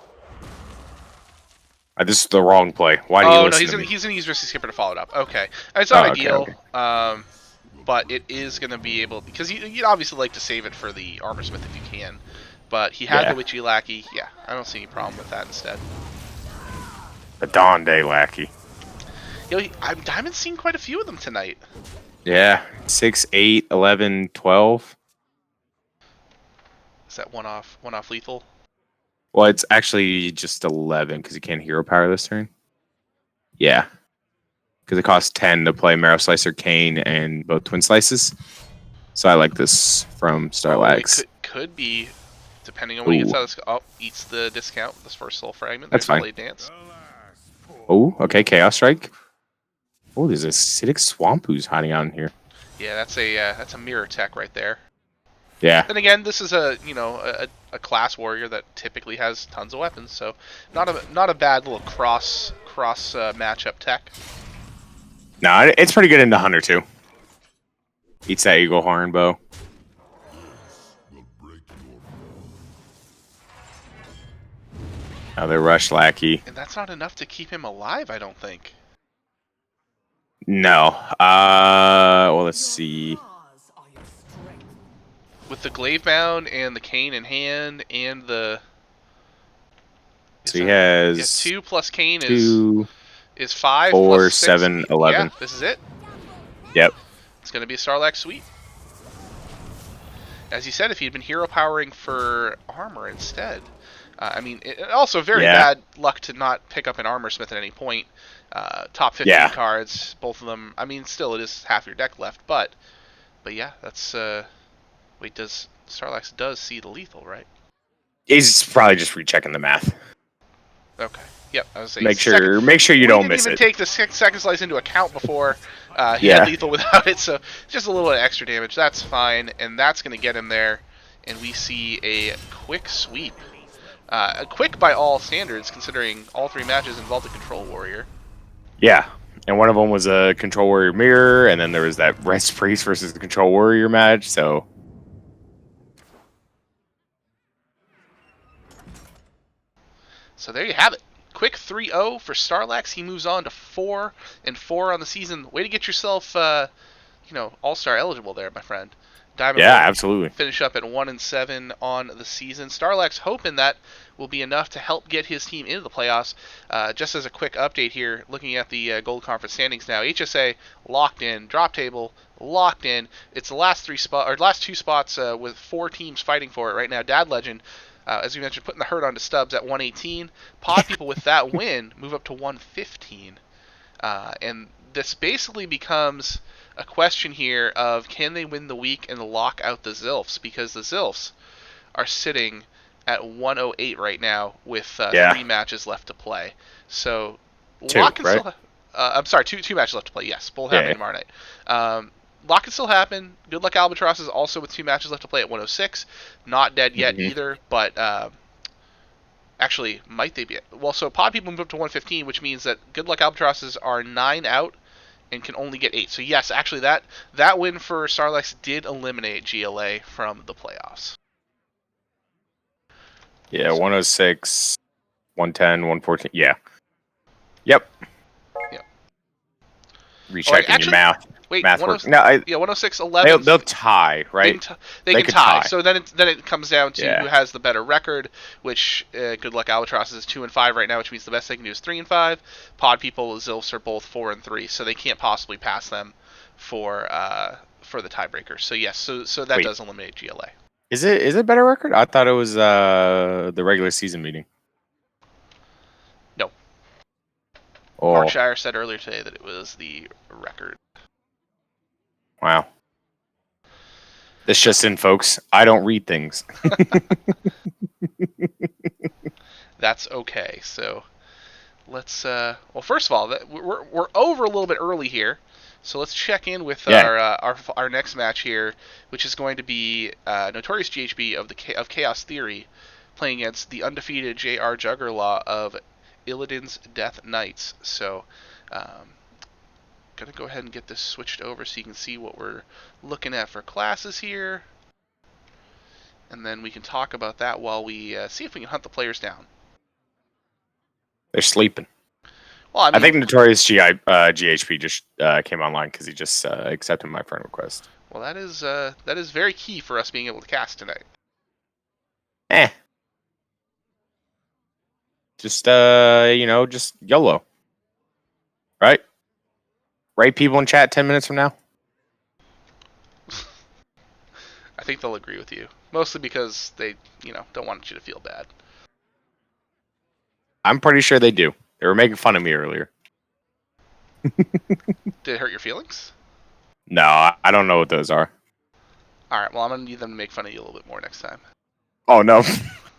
This is the wrong play. Why do you listen to me? He's going to use Risky Skipper to follow it up. Okay. It's not ideal, okay. But it is going to be able... Because you'd obviously like to save it for the Armor Smith if you can. But he had the Witchy Lackey. Yeah, I don't see any problem with that instead. The Donde Lackey. Diamond's seen quite a few of them tonight. Yeah, 6, 8, 11, 12. Is that one off lethal? Well, it's actually just 11 because you can't hero power this turn. Yeah. Because it costs 10 to play Marrow Slicer, Kane, and both Twin Slices. So I like this from Starlax. It could be, depending on what he gets out of this. Oh, eats the discount, this first soul fragment. That's fine. Blade Dance. Oh, okay, Chaos Strike. Oh, there's a acidic swamp who's hiding out in here. Yeah, that's a mirror tech right there. Yeah. Then again, this is a class warrior that typically has tons of weapons, so not a bad little cross matchup tech. No, it's pretty good into Hunter too. Eats that eagle horn bow. Another Rush Lackey. And that's not enough to keep him alive, I don't think. No. Well, let's see. With the Glaive Bound and the Cane in hand and the... So he has... 2 plus Cane 2, is 5 4, plus 6. 7, 11. Yeah, this is it. Yep. It's going to be a Starlax sweep. As you said, if he'd been hero powering for armor instead... I mean, also very bad luck to not pick up an Armor Smith at any point. Top 15 cards, both of them. I mean, still, it is half your deck left, but yeah, that's... Wait, Starlax does see the lethal, right? He's probably just rechecking the math. Okay. Yep, I was saying. Make sure you don't miss it. We didn't even take the second slice into account before he had lethal without it, so just a little bit of extra damage. That's fine, and that's going to get him there, and we see a quick sweep. Quick by all standards, considering all 3 matches involved a Control Warrior. Yeah, and one of them was a Control Warrior mirror, and then there was that Rest Priest versus the Control Warrior match, so... So there you have it. Quick 3-0 for Starlax. He moves on to 4-4 on the season. Way to get yourself, All-Star eligible there, my friend. Diamond absolutely. Finish up at 1-7 on the season. Starlax hoping that will be enough to help get his team into the playoffs. Just as a quick update here, looking at the Gold Conference standings now, HSA locked in, drop table locked in. It's the last 2 spots with 4 teams fighting for it right now. Dad Legend, as we mentioned, putting the hurt onto Stubbs at 118. Pod People with that win move up to 115, and this basically becomes a question here of can they win the week and lock out the Zilfs, because the Zilfs are sitting at 108 right now with 3 matches left to play. So 2, lock can right? still I'm sorry, 2 matches left to play. Yes, both happening tomorrow night. Lock can still happen. Good Luck Albatross is also with 2 matches left to play at 106. Not dead yet either, but actually, might they be? Well, so Pod People move up to 115, which means that Good Luck Albatrosses are 9 out and can only get 8. So yes, actually that win for Starlax did eliminate GLA from the playoffs. Yeah, 106, 110, 114. Yeah. Yep. Yeah. Rechecking your math. Wait, Math work. No, 106, 11. they'll tie, right? They can could tie. So then it comes down to Yeah. who has the better record. Which good luck Albatross is 2-5 right now, which means the best they can do is 3-5. Pod People, Zilfs are both 4-3, so they can't possibly pass them for the tiebreaker. So yes, so that does eliminate GLA. Is it better record? I thought it was the regular season meeting. No. Oh. Mark Shire said earlier today that it was the record. Wow. This just in, folks. I don't read things. That's okay. So let's well, first of all, we're over a little bit early here. So let's check in with our next match here, which is going to be NotoriousGHP of Chaos Theory playing against the undefeated JRJuggerlaw of Illidan's Death Knights. So gonna go ahead and get this switched over so you can see what we're looking at for classes here. And then we can talk about that while we see if we can hunt the players down. They're sleeping. Well, I think NotoriousGHP just came online because he just accepted my friend request. Well, that is very key for us being able to cast tonight. Just just YOLO. Right? Rate people in chat 10 minutes from now. I think they'll agree with you. Mostly because they, don't want you to feel bad. I'm pretty sure they do. They were making fun of me earlier. Did it hurt your feelings? No, I don't know what those are. Alright, well, I'm going to need them to make fun of you a little bit more next time. Oh, no.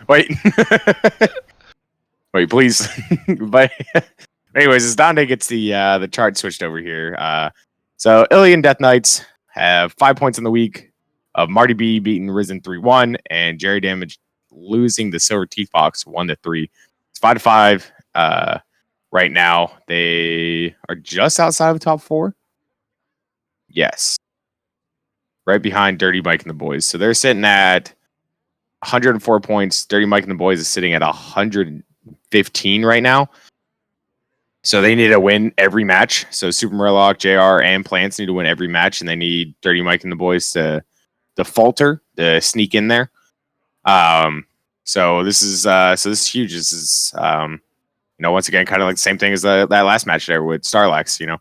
Wait. Wait, please. But anyways, as Donde gets the chart switched over here. So Illidan Death Knights have 5 points in the week of Marty B beating Risen 3-1 and Jerry Damage losing the Silver Teeth Fox 1-3. It's 5-5 right now. They are just outside of the top 4. Yes. Right behind Dirty Mike and the boys. So they're sitting at 104 points. Dirty Mike and the boys is sitting at 115 right now. So they need to win every match. So Super Murloc, JR, and Plants need to win every match, and they need Dirty Mike and the boys to falter, to sneak in there. So this is huge. This is once again kind of like the same thing as that last match there with Starlax.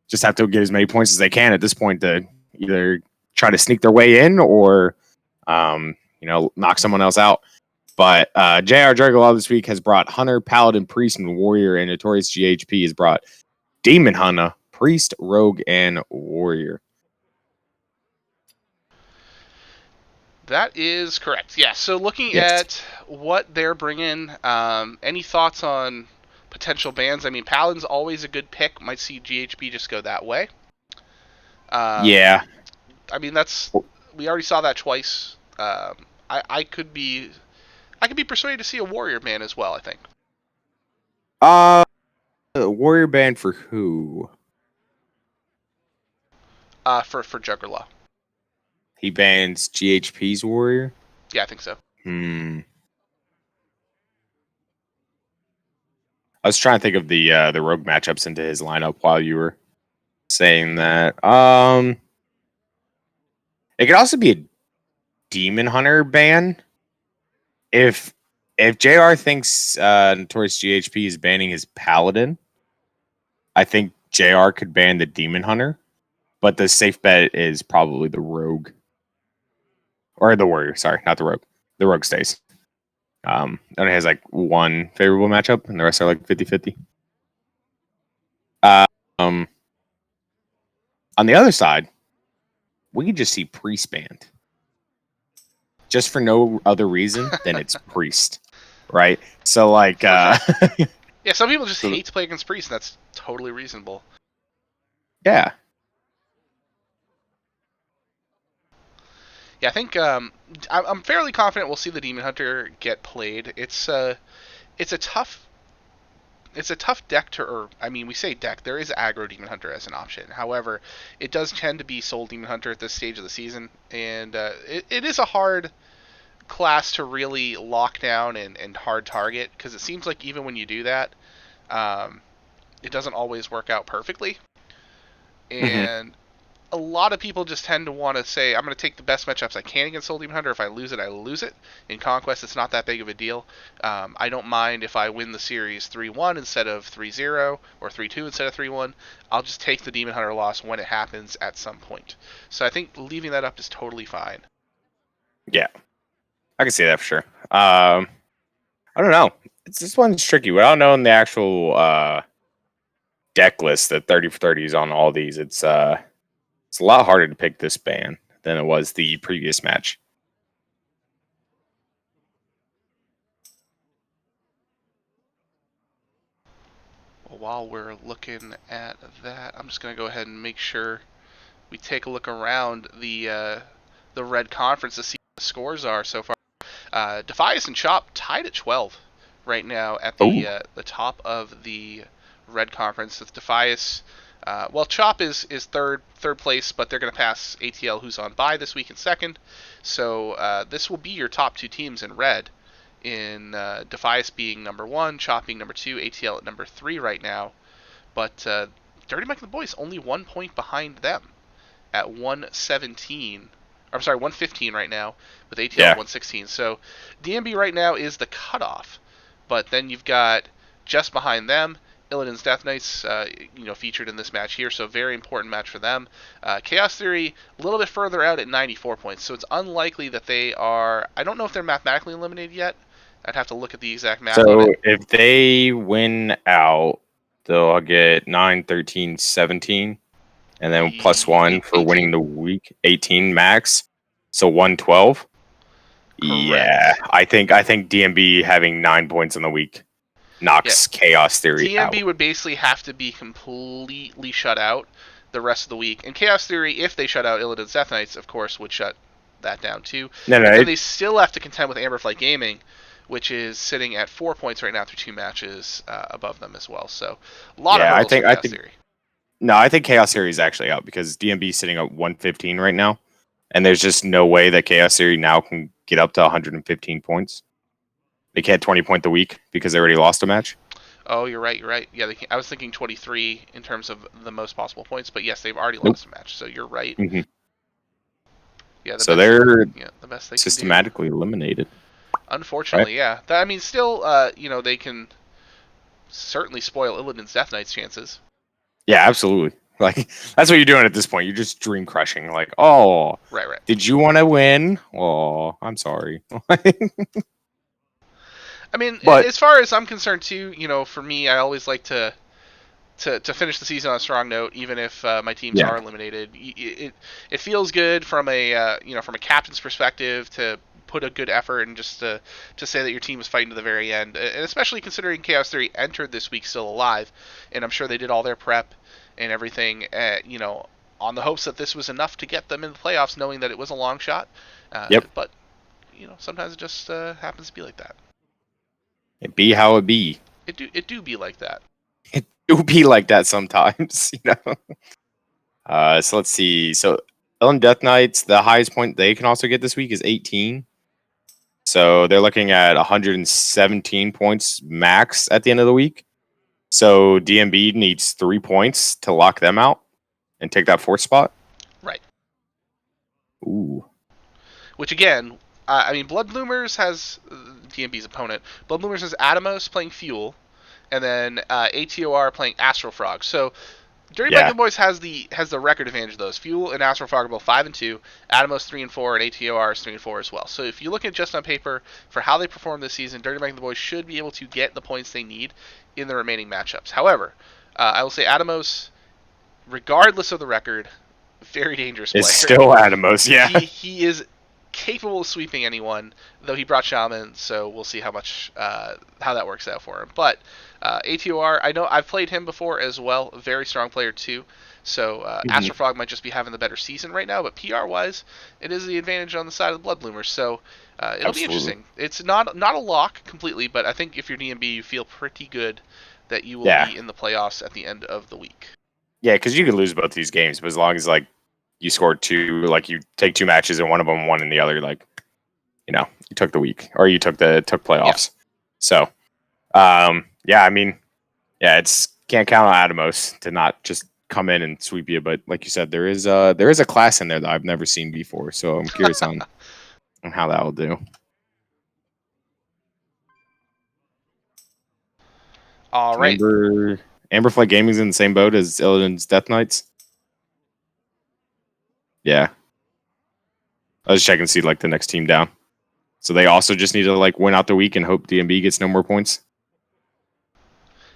Just have to get as many points as they can at this point to either try to sneak their way in or knock someone else out. But JRJuggerlaw this week has brought Hunter, Paladin, Priest, and Warrior, and NotoriousGHP has brought Demon Hunter, Priest, Rogue, and Warrior. That is correct. Yeah, so looking at what they're bringing, any thoughts on potential bans? I mean, Paladin's always a good pick. Might see GHP just go that way. Yeah. I mean, we already saw that twice. I could be persuaded to see a Warrior ban as well, I think. Warrior ban for who? For Juggerlaw. He bans GHP's Warrior? Yeah, I think so. I was trying to think of the Rogue matchups into his lineup while you were saying that. It could also be a Demon Hunter ban. If JR thinks NotoriousGHP is banning his Paladin, I think JR could ban the Demon Hunter, but the safe bet is probably the Rogue. Or the Warrior, sorry, not the Rogue. The Rogue stays. And it has like one favorable matchup, and the rest are like 50-50. On the other side, we could just see Priest banned. Just for no other reason than it's Priest. Right? So, like... yeah, some people just hate to play against Priest, and that's totally reasonable. Yeah. Yeah, I think I'm fairly confident we'll see the Demon Hunter get played. It's a tough deck we say deck. There is aggro Demon Hunter as an option. However, it does tend to be Soul Demon Hunter at this stage of the season, and it is a hard class to really lock down and hard target, because it seems like even when you do that, it doesn't always work out perfectly. Hmm. And a lot of people just tend to want to say, I'm going to take the best matchups I can against Soul Demon Hunter. If I lose it, I lose it. In Conquest, it's not that big of a deal. I don't mind if I win the series 3-1 instead of 3-0, or 3-2 instead of 3-1. I'll just take the Demon Hunter loss when it happens at some point. So I think leaving that up is totally fine. Yeah, I can see that for sure. I don't know. This one's tricky. Without knowing the actual deck list, that 30 for 30 is on all these. It's a lot harder to pick this ban than it was the previous match. Well, while we're looking at that, I'm just going to go ahead and make sure we take a look around the Red Conference to see what the scores are so far. Defias and Chop tied at 12 right now at Oh, the top of the Red Conference. With Defias, well, Chop is third place, but they're going to pass ATL, who's on bye this week, in second. So this will be your top two teams in Red. In Defias being number 1, Chop being number 2, ATL at number 3 right now. But Dirty Mike and the Boys only 1 point behind them at 117. I'm sorry, 115 right now, with ATL at yeah. 116. So DMB right now is the cutoff, but then you've got just behind them Illidan's Death Knights, featured in this match here, so very important match for them. Chaos Theory a little bit further out at 94 points, so it's unlikely that they are. I don't know if they're mathematically eliminated yet. I'd have to look at the exact math on So it. if they win out, they'll get 9, 13, 17, and then +1 for winning 18. the week, 18 max. So 112. Yeah, Correct. I think DMB having 9 points in the week Yeah, knocks Chaos Theory DMB out. would basically have to be completely shut out the rest of the week. And Chaos Theory, if they shut out Illidan's Death Knights, of course, would shut that down too. No, no, And then they still have to contend with Amberflight Gaming, which is sitting at 4 points right now through 2 matches above them as well. So a lot of yeah, hurdles for I Chaos think Theory. no, I think Chaos Theory is actually out because DMB is sitting at 115 right now, and there's just no way that Chaos Theory now can get up to 115 points. They can't 20 point the week because they already lost a match. Oh, you're right. You're right. Yeah, I was thinking 23 in terms of the most possible points, but yes, they've already Nope. lost a match. So you're right. Hmm. Yeah, So they're the best they can do. systematically eliminated, right? Unfortunately, yeah. I mean, still, they can certainly spoil Illidan's Death Knight's chances. Yeah, absolutely. Like that's what you're doing at this point. You're just dream crushing. Like, oh, Right, right. did you want to win? Oh, I'm sorry. I mean, But as far as I'm concerned, too, for me, I always like to finish the season on a strong note, even if my teams yeah, are eliminated. It feels good from a captain's perspective to put a good effort and just to say that your team is fighting to the very end, and especially considering Chaos Theory entered this week still alive, and I'm sure they did all their prep and everything, on the hopes that this was enough to get them in the playoffs, knowing that it was a long shot. yep. But sometimes it just happens to be like that. It be how it be. It do be like that. It do be like that sometimes, you know. So let's see. So Ellen Death Knights, the highest point they can also get this week is 18. So they're looking at 117 points max at the end of the week. So DMB needs 3 points to lock them out and take that fourth spot. Right. Ooh. Which again, I mean, Blood Bloomers has DMB's opponent. Blood Bloomers has Atomos playing Fuel, and then ATOR playing Astral Frog. So Dirty Mike Yeah. and Boys has the record advantage of those. Fuel and Astral Frog are both 5-2. Atomos 3-4, and ATOR is 3-4 as well. So if you look at just on paper for how they perform this season, Dirty Mike and the Boys should be able to get the points they need in the remaining matchups. However, I will say Atomos, regardless of the record, very dangerous player. It's still Atomos, yeah. He is capable of sweeping anyone, though he brought Shaman, so we'll see how that works out for him. But ATOR, I know I've played him before as well, a very strong player too. So Astro Frog might just be having the better season right now, but PR wise, it is the advantage on the side of the Blood Bloomers. So it'll be interesting. It's not a lock completely, but I think if you're DMB, you feel pretty good that you will be in the playoffs at the end of the week. Yeah, because you could lose both these games, but as long as like you scored 2, like you take 2 matches and one of them won in the other, like you took the week or you took playoffs. So, yeah, I mean, yeah, it's can't count on Atomos to not just come in and sweep you. But like you said, there is a class in there that I've never seen before. So I'm curious on how that will do. All right. Amberflight Gaming's in the same boat as Illidan's Death Knights. Yeah. I was checking to see like the next team down. So they also just need to like win out the week and hope DMB gets no more points.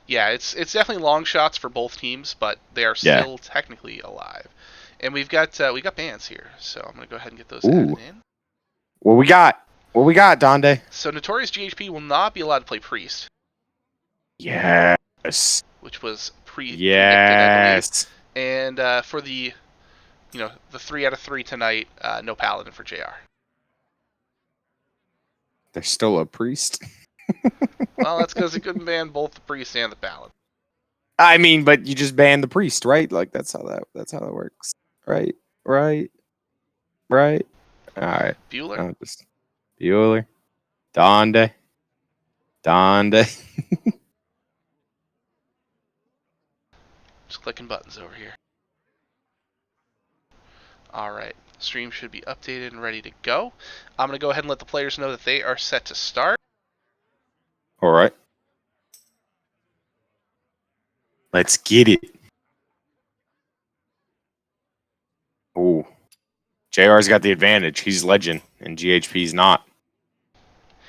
Yeah, it's definitely long shots for both teams, but they are still technically alive. And we got bans here, so I'm gonna go ahead and get those added in. What we got, Donde? So NotoriousGHP will not be allowed to play Priest. Yes. Which was predicted, yes. I believe. And for the the 3 out of 3 tonight, no Paladin for JR. There's still a Priest. Well, that's because he couldn't ban both the Priest and the Paladin. I mean, but you just banned the Priest, right? Like that's how that works. Right. All right. Bueller. Bueller. Donde. Just clicking buttons over here. Alright, stream should be updated and ready to go. I'm going to go ahead and let the players know that they are set to start. Alright. Let's get it. Ooh. JR's got the advantage. He's legend, and GHP's not.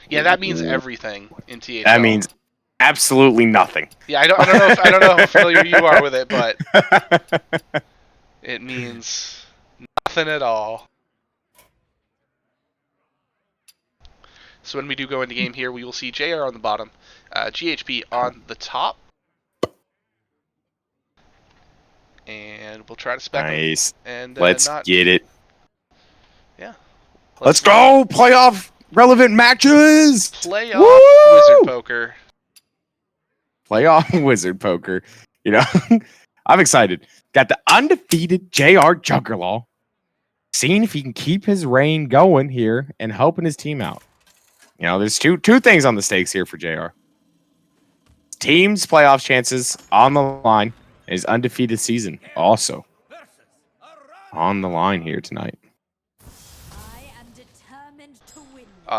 Yeah, that means everything in THL. That means absolutely nothing. Yeah, I don't know how familiar you are with it, but it means nothing at all. So when we do go into game here, we will see JR on the bottom, GHP on the top, and we'll try to spec nice. And let's get it. Yeah. Let's go! Playoff relevant matches! Playoff Wizard Poker. Playoff Wizard Poker. I'm excited. Got the undefeated JRJuggerlaw. Seeing if he can keep his reign going here and helping his team out. There's two things on the stakes here for JR. Team's playoff chances on the line. His undefeated season also on the line here tonight.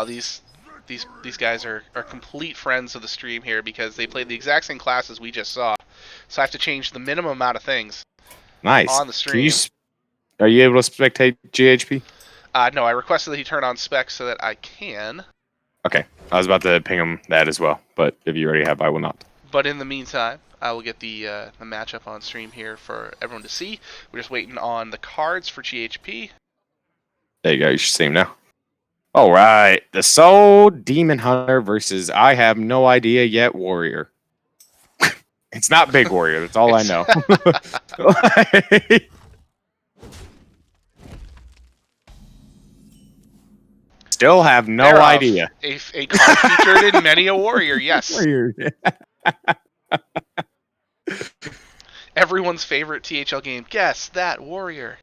These guys are complete friends of the stream here because they played the exact same classes we just saw. So I have to change the minimum amount of things. Nice. On the stream. Are you able to spectate GHP? No, I requested that he turn on specs so that I can. Okay. I was about to ping him that as well, but if you already have, I will not. But in the meantime, I will get the matchup on stream here for everyone to see. We're just waiting on the cards for GHP. There you go. You should see him now. All right. The Soul Demon Hunter versus I have no idea yet Warrior. It's not Big Warrior. That's all I know. Still have no idea. A card featured in many a Warrior, yes. Warrior. Everyone's favorite THL game. Guess that Warrior.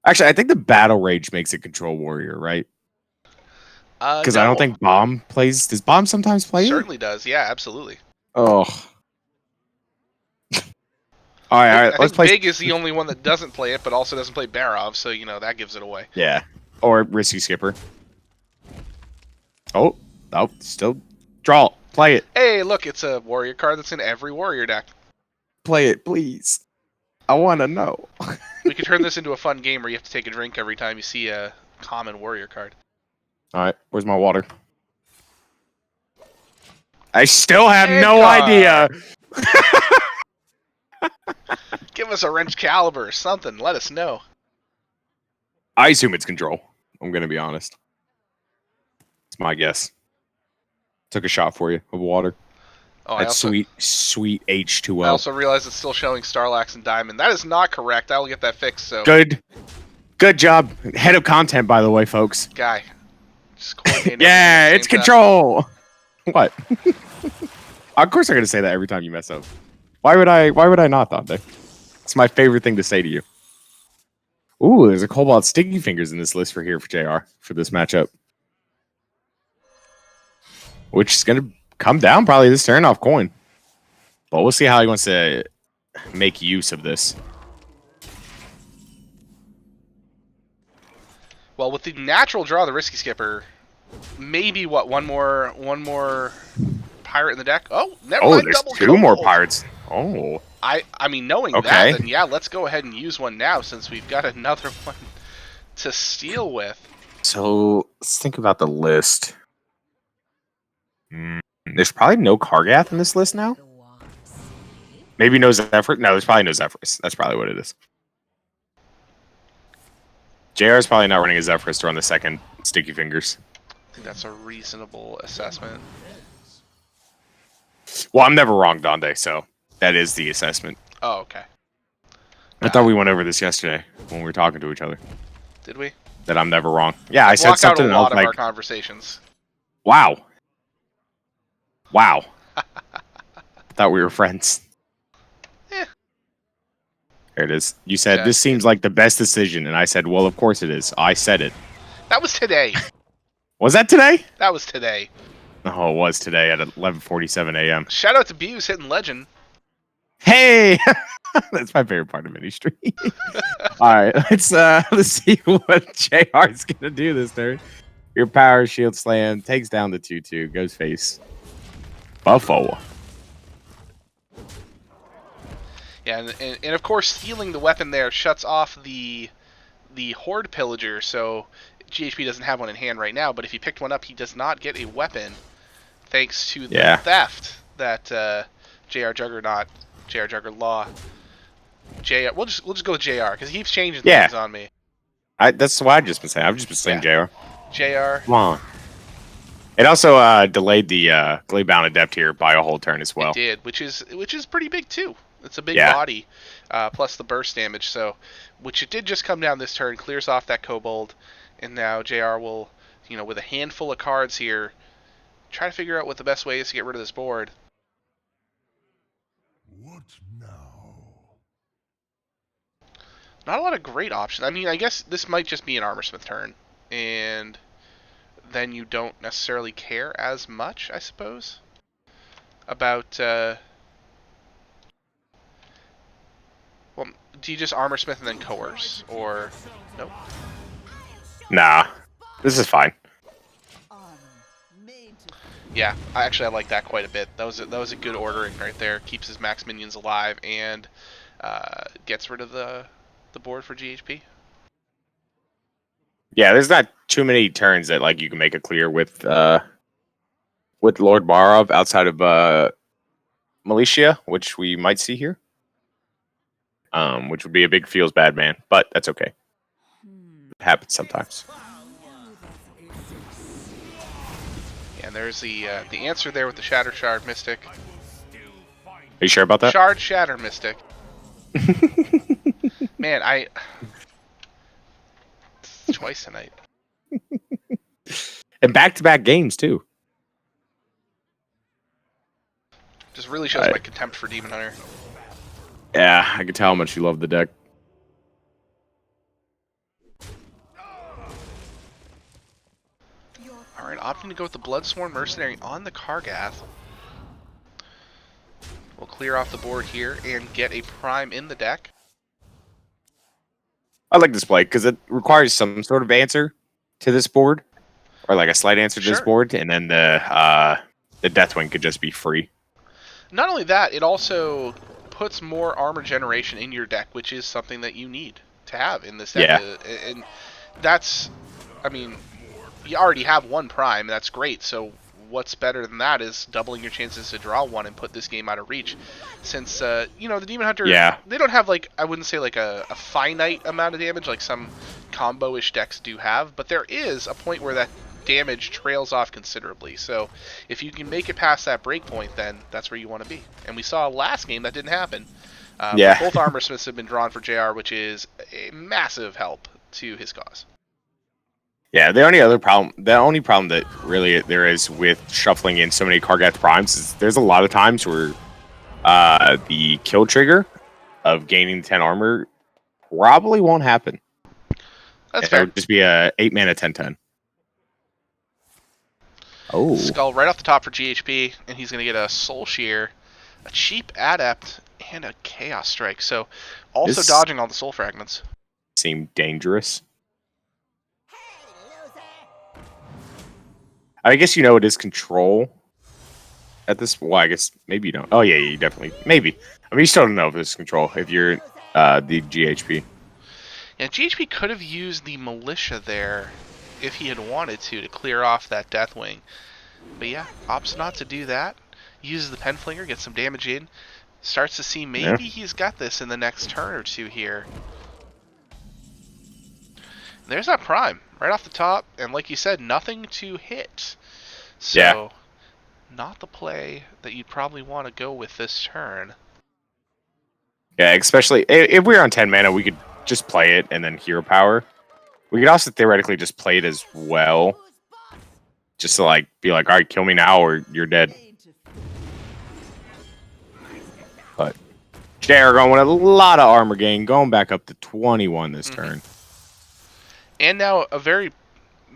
Actually, I think the Battle Rage makes it control Warrior, right? Because I don't think Bomb plays. Does Bomb sometimes play? Certainly does. Yeah, absolutely. Oh. All right. Let's play. Big is the only one that doesn't play it, but also doesn't play Barov, so that gives it away. Yeah. Or Risky Skipper. Oh, still draw. Play it. Hey, look, it's a Warrior card that's in every Warrior deck. Play it, please. I want to know. We could turn this into a fun game where you have to take a drink every time you see a common Warrior card. All right, where's my water? I still have no idea. Give us a wrench caliber or something. Let us know. I assume it's control. I'm going to be honest. It's my guess. Took a shot for you of water. Oh, that's sweet H2O. I also realize it's still showing Starlax and Diamond. That is not correct. I will get that fixed. So good job. Head of content, by the way, folks. Guy. Yeah, it's control. What? Of course I'm going to say that every time you mess up. Why would I not, Donde? It's my favorite thing to say to you. Ooh, there's a Cobalt Sticky Fingers in this list for JR for this matchup. which is going to come down probably this turn off coin. But we'll see how he wants to make use of this. Well, with the natural draw, the Risky Skipper, maybe what, one more pirate in the deck? Oh, never mind. There's Double two more Kobold. pirates. Oh. I mean, knowing that, then yeah, let's go ahead and use one now since we've got another one to steal with. So let's think about the list. There's probably no Kargath in this list now. Maybe no Zephyr. No, there's probably no Zephyrs. That's probably what it is. JR is probably not running a Zephyrs to run the second Sticky Fingers. I think that's a reasonable assessment. Well, I'm never wrong, Donde, so that is the assessment. Oh, okay. I thought we went over this yesterday when we were talking to each other. Did we? That I'm never wrong. Yeah, I said something. Out a lot of our conversations. Wow. Wow. I thought we were friends. Yeah. There it is. You said, this seems like the best decision. And I said, well, of course it is. I said it. That was today. Was that today? That was today. Oh, it was today at 11:47 a.m. Shout out to Buse hitting legend. Hey! That's my favorite part of Ministry. All right, let's see what JR is going to do this turn. Your power shield slam takes down the 2/2, goes face. Buffo. Yeah, and of course, stealing the weapon there shuts off the Horde Pillager, so GHP doesn't have one in hand right now, but if he picked one up, he does not get a weapon, thanks to the theft that JRJuggerlaw, we'll just go with JR, because he keeps changing things on me. That's what I've just been saying. I've just been saying JR. JR. Come on. It also delayed the Glade-bound Adept here by a whole turn as well. It did, which is pretty big too. It's a big body, plus the burst damage. So, which it did just come down this turn, clears off that Kobold, and now JR will, with a handful of cards here, try to figure out what the best way is to get rid of this board. What now? Not a lot of great options. I mean, I guess this might just be an Armorsmith turn, and then you don't necessarily care as much, I suppose, about. Well, do you just Armorsmith and then Coerce, or nope? Nah, this is fine. Yeah, I like that quite a bit. That was a good ordering right there. Keeps his max minions alive and gets rid of the board for GHP. Yeah, there's not too many turns that you can make it clear with Lord Barov outside of Militia, which we might see here. Which would be a big feels bad man, but that's okay. It happens sometimes. Yeah, and there's the answer there with the Shard Mystic. Are you sure about that? Shatter Mystic. Man, twice tonight. And back-to-back games too. Just really shows my contempt for Demon Hunter. Yeah, I can tell how much you love the deck. Alright, opting to go with the Bloodsworn Mercenary on the Kargath. We'll clear off the board here and get a Prime in the deck. I like this play because it requires some sort of answer to this board. Or a slight answer to this board, and then the Deathwing could just be free. Not only that, it also puts more armor generation in your deck, which is something that you need to have in this deck. Yeah. And that's, I mean, you already have one Prime, that's great, so what's better than that is doubling your chances to draw one and put this game out of reach. Since, the Demon Hunter, they don't have, I wouldn't say a finite amount of damage like some combo-ish decks do have, but there is a point where that damage trails off considerably. So if you can make it past that break point, then that's where you want to be. And we saw last game that didn't happen. Both Armorsmiths have been drawn for JR, which is a massive help to his cause. Yeah, the only problem that really there is with shuffling in so many Kargath Primes is there's a lot of times where the kill trigger of gaining 10 armor probably won't happen. That's fair. It would just be a 8 mana 10/10. Oh. Skull right off the top for GHP, and he's going to get a Soul Shear, a cheap Adept, and a Chaos Strike. So also This dodging all the Soul Fragments. seemed dangerous. I guess you know it is control at this. Well, I guess maybe you don't. Oh yeah, you definitely maybe. I mean, you still don't know if it's control if you're the GHP. Yeah, GHP could have used the Militia there if he had wanted to clear off that Deathwing. But yeah, opts not to do that. Uses the Penflinger, gets some damage in. Starts to see maybe he's got this in the next turn or two here. There's that Prime right off the top, and like you said, nothing to hit. So, not the play that you'd probably want to go with this turn. Yeah, especially if we were on 10 mana, we could just play it and then hero power. We could also theoretically just play it as well. Just to like be like, all right, kill me now or you're dead. But JR going with a lot of armor gain, going back up to 21 this turn. And now a very,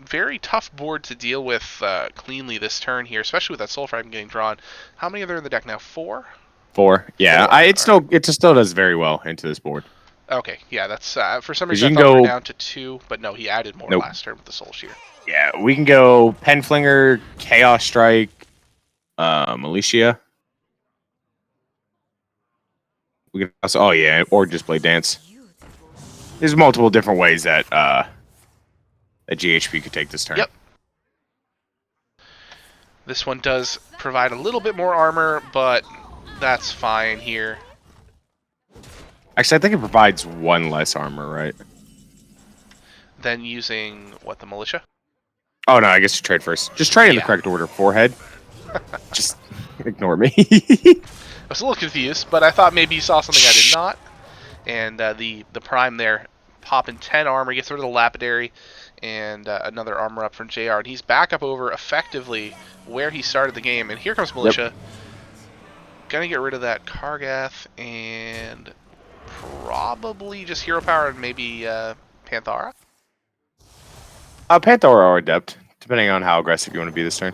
very tough board to deal with cleanly this turn here, especially with that Soul Fragment getting drawn. How many are there in the deck now? 4? 4. Yeah, 4. It just still does very well into this board. Okay, yeah, that's for some 'Cause reason you I can thought we were go- down to 2, but no, he added more Nope. last turn with the Soul Shear. Yeah, we can go Penflinger, Chaos Strike, Militia. We can also, oh yeah, or just play Dance. There's multiple different ways that that GHP could take this turn. Yep. This one does provide a little bit more armor, but that's fine here. Actually, I think it provides 1 less armor, right? Then using, what, the Militia? Oh no, I guess you trade first. Just trade in the Yeah. correct order. Forehead. Just ignore me. I was a little confused, but I thought maybe you saw something I did not. And the Prime there, popping 10 armor, gets rid of the Lapidary, and another armor up from JR. And he's back up over effectively where he started the game. And here comes Militia. Gonna get rid of that Kargath, and probably just Hero Power and maybe Panthara. Panthor or Adept, depending on how aggressive you want to be this turn.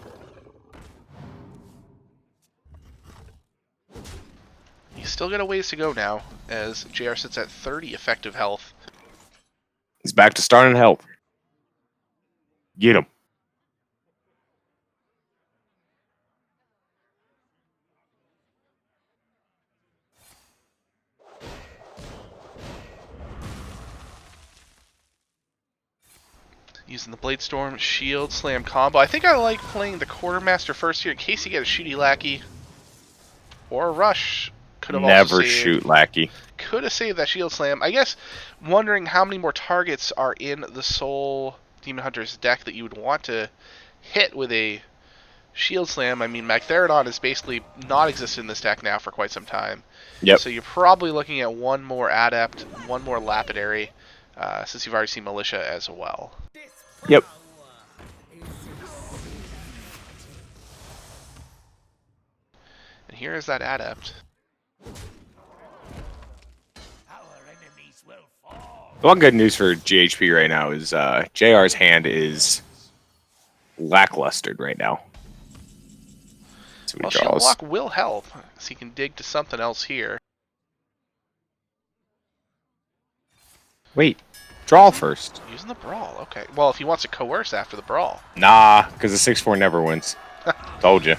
He's still got a ways to go now, as JR sits at 30 effective health. He's back to starting health. Get him. Using the Blade Storm Shield Slam combo. I think I like playing the Quartermaster first here in case you get a Shooty Lackey. Or a Rush. Could have also Never saved, shoot Lackey. Could have saved that Shield Slam. I guess wondering how many more targets are in the Soul Demon Hunter's deck that you would want to hit with a Shield Slam. I mean, Magtheridon is basically not existed in this deck now for quite some time. Yep. So you're probably looking at 1 more Adept, 1 more Lapidary, since you've already seen Militia as well. Yep. And here is that Adept. One good news for GHP right now is JR's hand is lacklustered right now. So Well, he Shield draws. Block will help, so he can dig to something else here. Wait, draw first. Using the Brawl, okay. Well, if he wants to coerce after the Brawl. Nah, because the 6/4 never wins. Told you.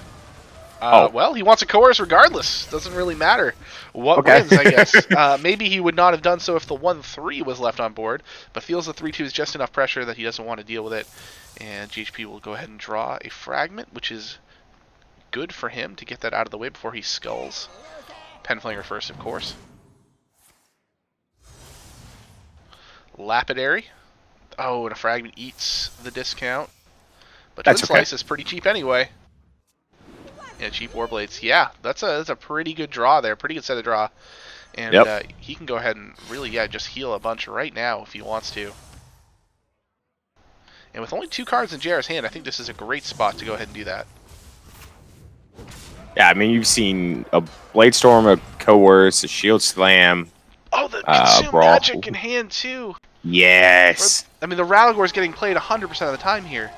Well, he wants to coerce regardless. Doesn't really matter what Okay. wins, I guess. Maybe he would not have done so if the 1/3 was left on board, but feels the 3/2 is just enough pressure that he doesn't want to deal with it. And GHP will go ahead and draw a Fragment, which is good for him to get that out of the way before he skulls. Penflinger first, of course. Lapidary. Oh, and a Fragment eats the discount. But That's Twin okay. Slice is pretty cheap anyway. Yeah, cheap Warblades. Yeah, that's a pretty good draw there. Pretty good set of draw. And he can go ahead and really, just heal a bunch right now if he wants to. And with only 2 cards in JR's hand, I think this is a great spot to go ahead and do that. Yeah, I mean, you've seen a Blade Storm, a Coerce, a Shield Slam. Oh, the Consume Brawl. Magic in hand, too. Yes. I mean, the Ralligor is getting played 100% of the time here.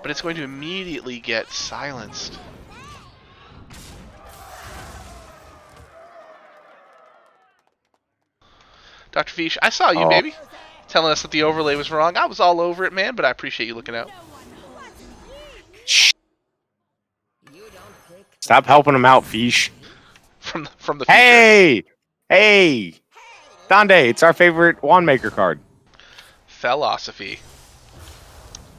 but it's going to immediately get silenced. Dr. Fish, I saw you, baby. Telling us that the overlay was wrong. I was all over it, man, but I appreciate you looking out. Stop helping him out, Fish. From the future. Hey! Hey! Donde, it's our favorite wand maker card. Philosophy.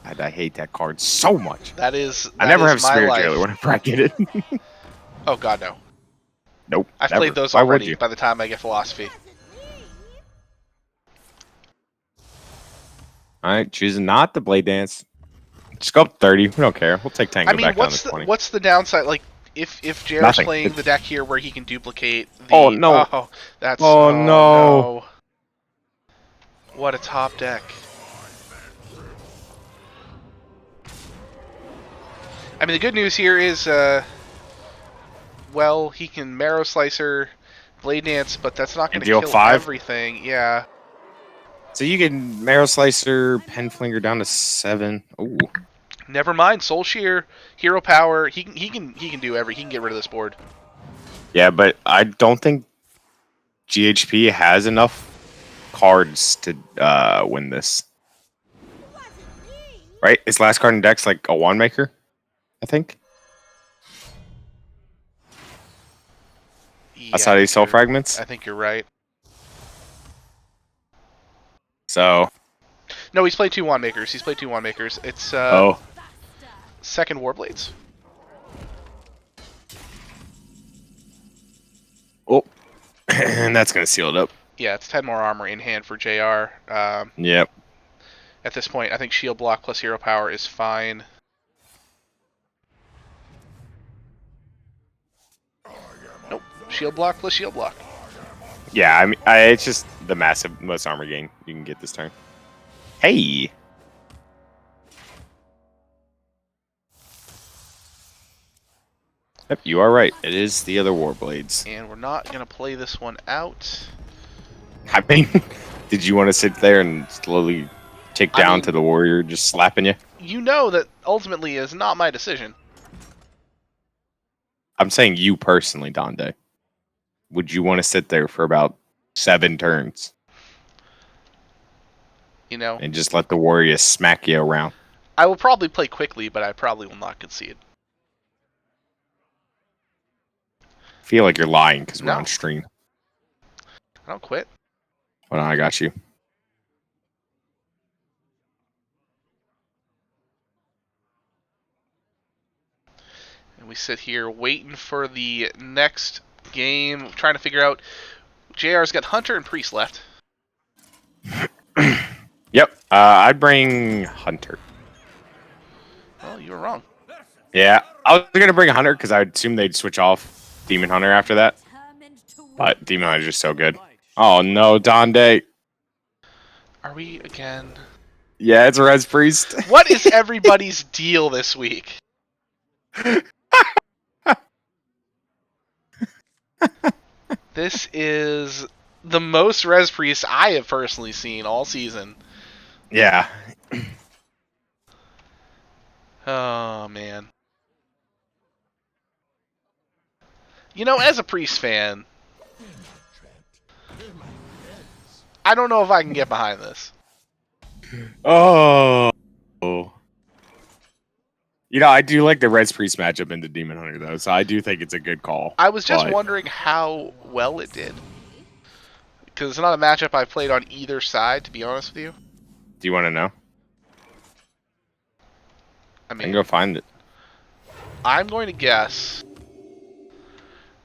I hate that card so much. I never have my Spirit life. Jailer whenever I get it. Oh god, no. Nope. I've never. played those Why would already you? by the time I get Philosophy. Alright, choosing not the Blade Dance. Just go up 30. We don't care. We'll take 10 and go back down to 20. What's the downside? Like, if JR's Nothing. playing the deck here where he can duplicate the... Oh, no. Oh, that's... Oh, Oh, no. no. What a top deck. I mean, the good news here is, well, he can Marrow Slicer, Blade Dance, but that's not going to deal kill 5? everything. Yeah. So you can Marrow Slicer, Penflinger down to 7. Ooh. Never mind, Soul Shear, Hero Power. He can do he can get rid of this board. Yeah, but I don't think GHP has enough cards to win this. Right? His last card in deck's like a wand maker, I think. Yeah, That's how they sell fragments. I think you're right. So. No, he's played 2 wand makers. He's played 2 wand makers. It's second Warblades. Oh. And that's gonna seal it up. Yeah, it's 10 more armor in hand for JR. Yep. At this point, I think Shield Block plus Hero Power is fine. Nope. Shield Block plus Shield Block. Yeah, I mean, it's just the most armor gain you can get this turn. Hey! Yep, you are right. It is the other Warblades. And we're not going to play this one out. I mean, did you want to sit there and slowly tick down to the warrior just slapping you? You know that ultimately is not my decision. I'm saying you personally, Donde. Would you want to sit there for about 7 turns? You know? And just let the warrior smack you around? I will probably play quickly, but I probably will not concede. I feel like you're lying because we're on stream. I don't quit. Hold on, I got you. And we sit here waiting for the next game, trying to figure out. JR's got Hunter and Priest left. Yep, I'd bring Hunter. Well, you were wrong. Yeah, I was going to bring Hunter because I would assume they'd switch off Demon Hunter after that. But Demon Hunter's just so good. Oh no, Donde. Are we again? Yeah, it's a Res Priest. What is everybody's deal this week? This is the most Res Priest I have personally seen all season. Yeah. Oh, man. You know, as a Priest fan, I don't know if I can get behind this. Oh. You know, I do like the Res Priest matchup into Demon Hunter, though, so I do think it's a good call. I was just wondering how well it did. Because it's not a matchup I've played on either side, to be honest with you. Do you want to know? I mean, I can go find it. I'm going to guess.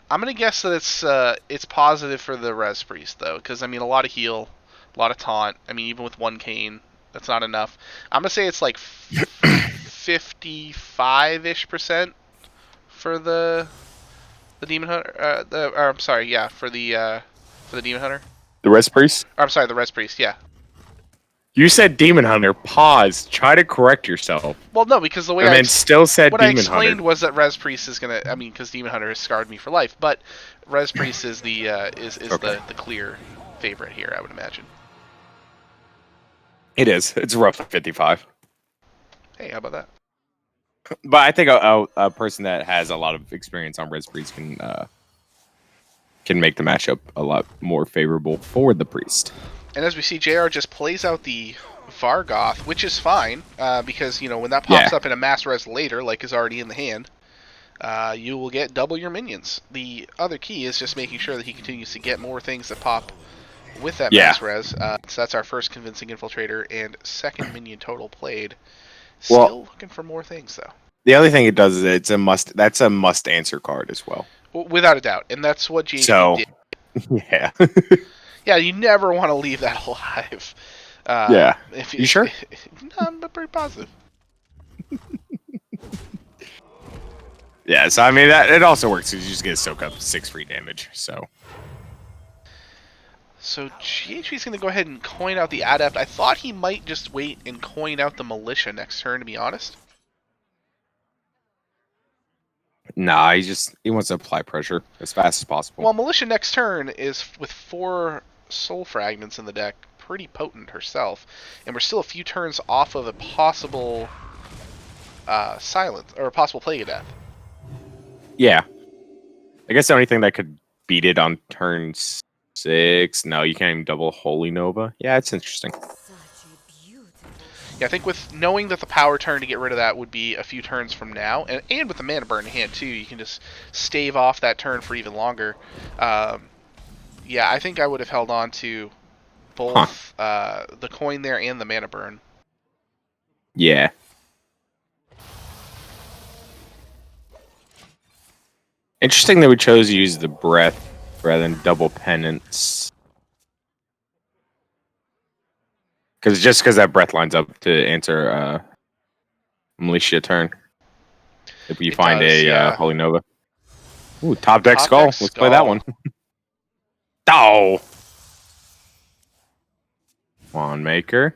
I'm going to guess that it's positive for the Res Priest, though. Because, I mean, a lot of heal, a lot of taunt. I mean, even with 1 cane, that's not enough. I'm going to say it's like 55-ish% for the Demon Hunter. I'm sorry, yeah, for the Demon Hunter. The Res Priest? Or, I'm sorry, the Res Priest, yeah. You said Demon Hunter. Pause. Try to correct yourself. Well, no, because the way and then still said what Demon I explained Hunter. was that Res Priest is gonna. I mean, because Demon Hunter has scarred me for life, but Res Priest is the the clear favorite here, I would imagine. It is. It's roughly 55. Hey, how about that? But I think a person that has a lot of experience on Res Priest can make the matchup a lot more favorable for the Priest. And as we see, JR just plays out the Vargoth, which is fine, because, when that pops up in a mass res later, like is already in the hand, you will get double your minions. The other key is just making sure that he continues to get more things that pop with that mass res. So that's our first convincing infiltrator and second minion total played. Still looking for more things, though. The other thing it does is it's a must. That's a must answer card as well. Without a doubt, and that's what JHP did. Yeah. Yeah, you never want to leave that alive. Yeah. You sure? No, I'm pretty positive. Yeah, so I mean that it also works because you just get to soak up 6 free damage. So GHP's going to go ahead and coin out the Adept. I thought he might just wait and coin out the Militia next turn, to be honest. Nah, he wants to apply pressure as fast as possible. Well, Militia next turn is with 4 Soul Fragments in the deck, pretty potent herself, and we're still a few turns off of a possible silence or a possible Plague of Death. Yeah, I guess the only thing that could beat it on turn 6. No, you can't even double Holy Nova. Yeah, it's interesting. Yeah, I think with knowing that the power turn to get rid of that would be a few turns from now, and with the mana burn in hand too, you can just stave off that turn for even longer. Yeah, I think I would have held on to both the coin there and the mana burn. Yeah. Interesting that we chose to use the breath rather than double penance. Because that breath lines up to answer Militia turn. If you find a Holy Nova. Ooh, top deck skull. Let's play that one. Oh! Wand Maker.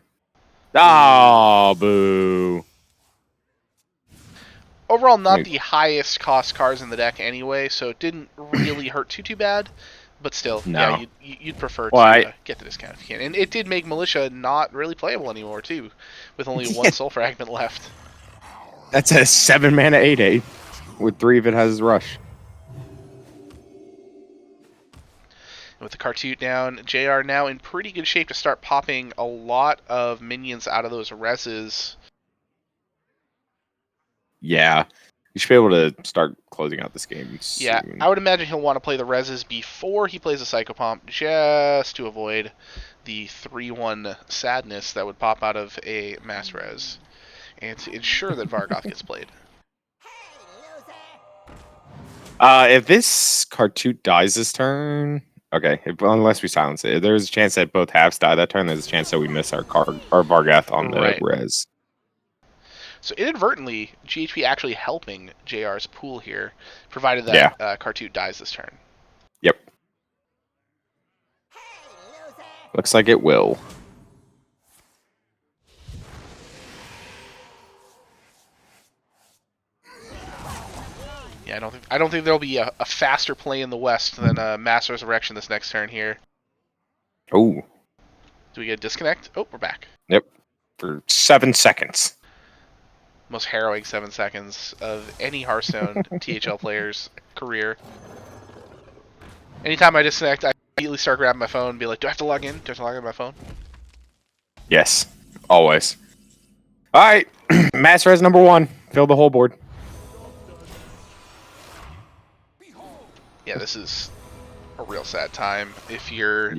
Oh, boo. Overall, not the highest cost cards in the deck anyway, so it didn't really hurt too bad. But still, yeah, you'd prefer to get the discount if you can. And it did make Militia not really playable anymore, too, with only 1 Soul Fragment left. That's a 7 mana 8/8, with 3 if it has Rush. With the Cartoot down, JR now in pretty good shape to start popping a lot of minions out of those reses. Yeah. You should be able to start closing out this game soon. Yeah, I would imagine he'll want to play the reses before he plays a Psychopomp, just to avoid the 3-1 sadness that would pop out of a mass res, and to ensure that Vargoth gets played. If this Cartoot dies this turn... Okay, unless we silence it. If there's a chance that both halves die that turn, there's a chance that we miss our Vargoth on the res. So inadvertently, GHP actually helping JR's pool here, provided that Cartoot dies this turn. Yep. Looks like it will. Yeah, I don't think there'll be a faster play in the West than Mass Resurrection this next turn here. Oh. Do we get a disconnect? Oh, we're back. Yep. For 7 seconds. Most harrowing 7 seconds of any Hearthstone THL player's career. Anytime I disconnect, I immediately start grabbing my phone and be like, do I have to log in? Do I have to log in on my phone? Yes. Always. Alright. Mass res number 1. Fill the whole board. Yeah, this is a real sad time if you're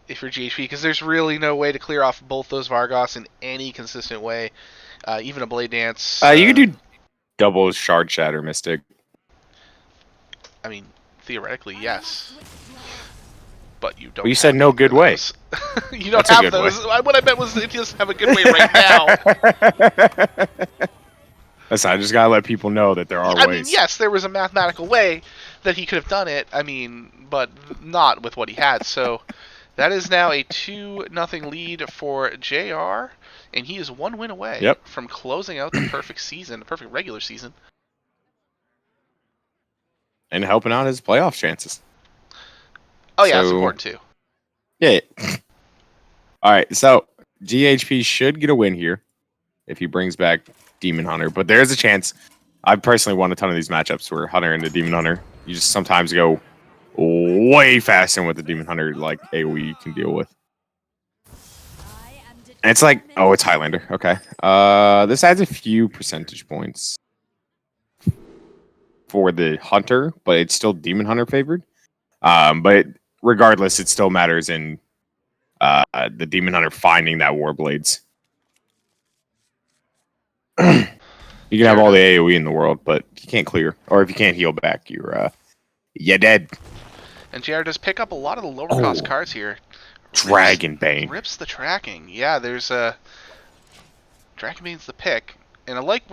GHP, because there's really no way to clear off both those Vargoths in any consistent way. Even a Blade Dance. You could do double Shard Shatter Mystic. I mean, theoretically, yes. But you don't. Well, you said no good way. You don't have those. What I meant was it doesn't have a good way right now. Listen, I just gotta let people know that there are ways. I mean, yes, there was a mathematical way that he could have done it. I mean, but not with what he had. So that is now a 2-0 lead for JR, and he is 1 win away from closing out the perfect season, the perfect regular season, and helping out his playoff chances. Oh yeah, that's important too. Yeah. All right, so GHP should get a win here if he brings back Demon Hunter, but there's a chance. I personally won a ton of these matchups where Hunter into Demon Hunter. You just sometimes go way faster with the Demon Hunter, like AoE you can deal with. And it's like, oh, it's Highlander. Okay. This adds a few percentage points for the Hunter, but it's still Demon Hunter favored. But regardless, it still matters in the Demon Hunter finding that Warblades. You can have all the AoE in the world, but you can't clear. Or if you can't heal back, you're dead. And JR does pick up a lot of the lower cost cards here. Dragon Bane. Rips the tracking. Yeah, there's a Dragon Bane's the pick. And I like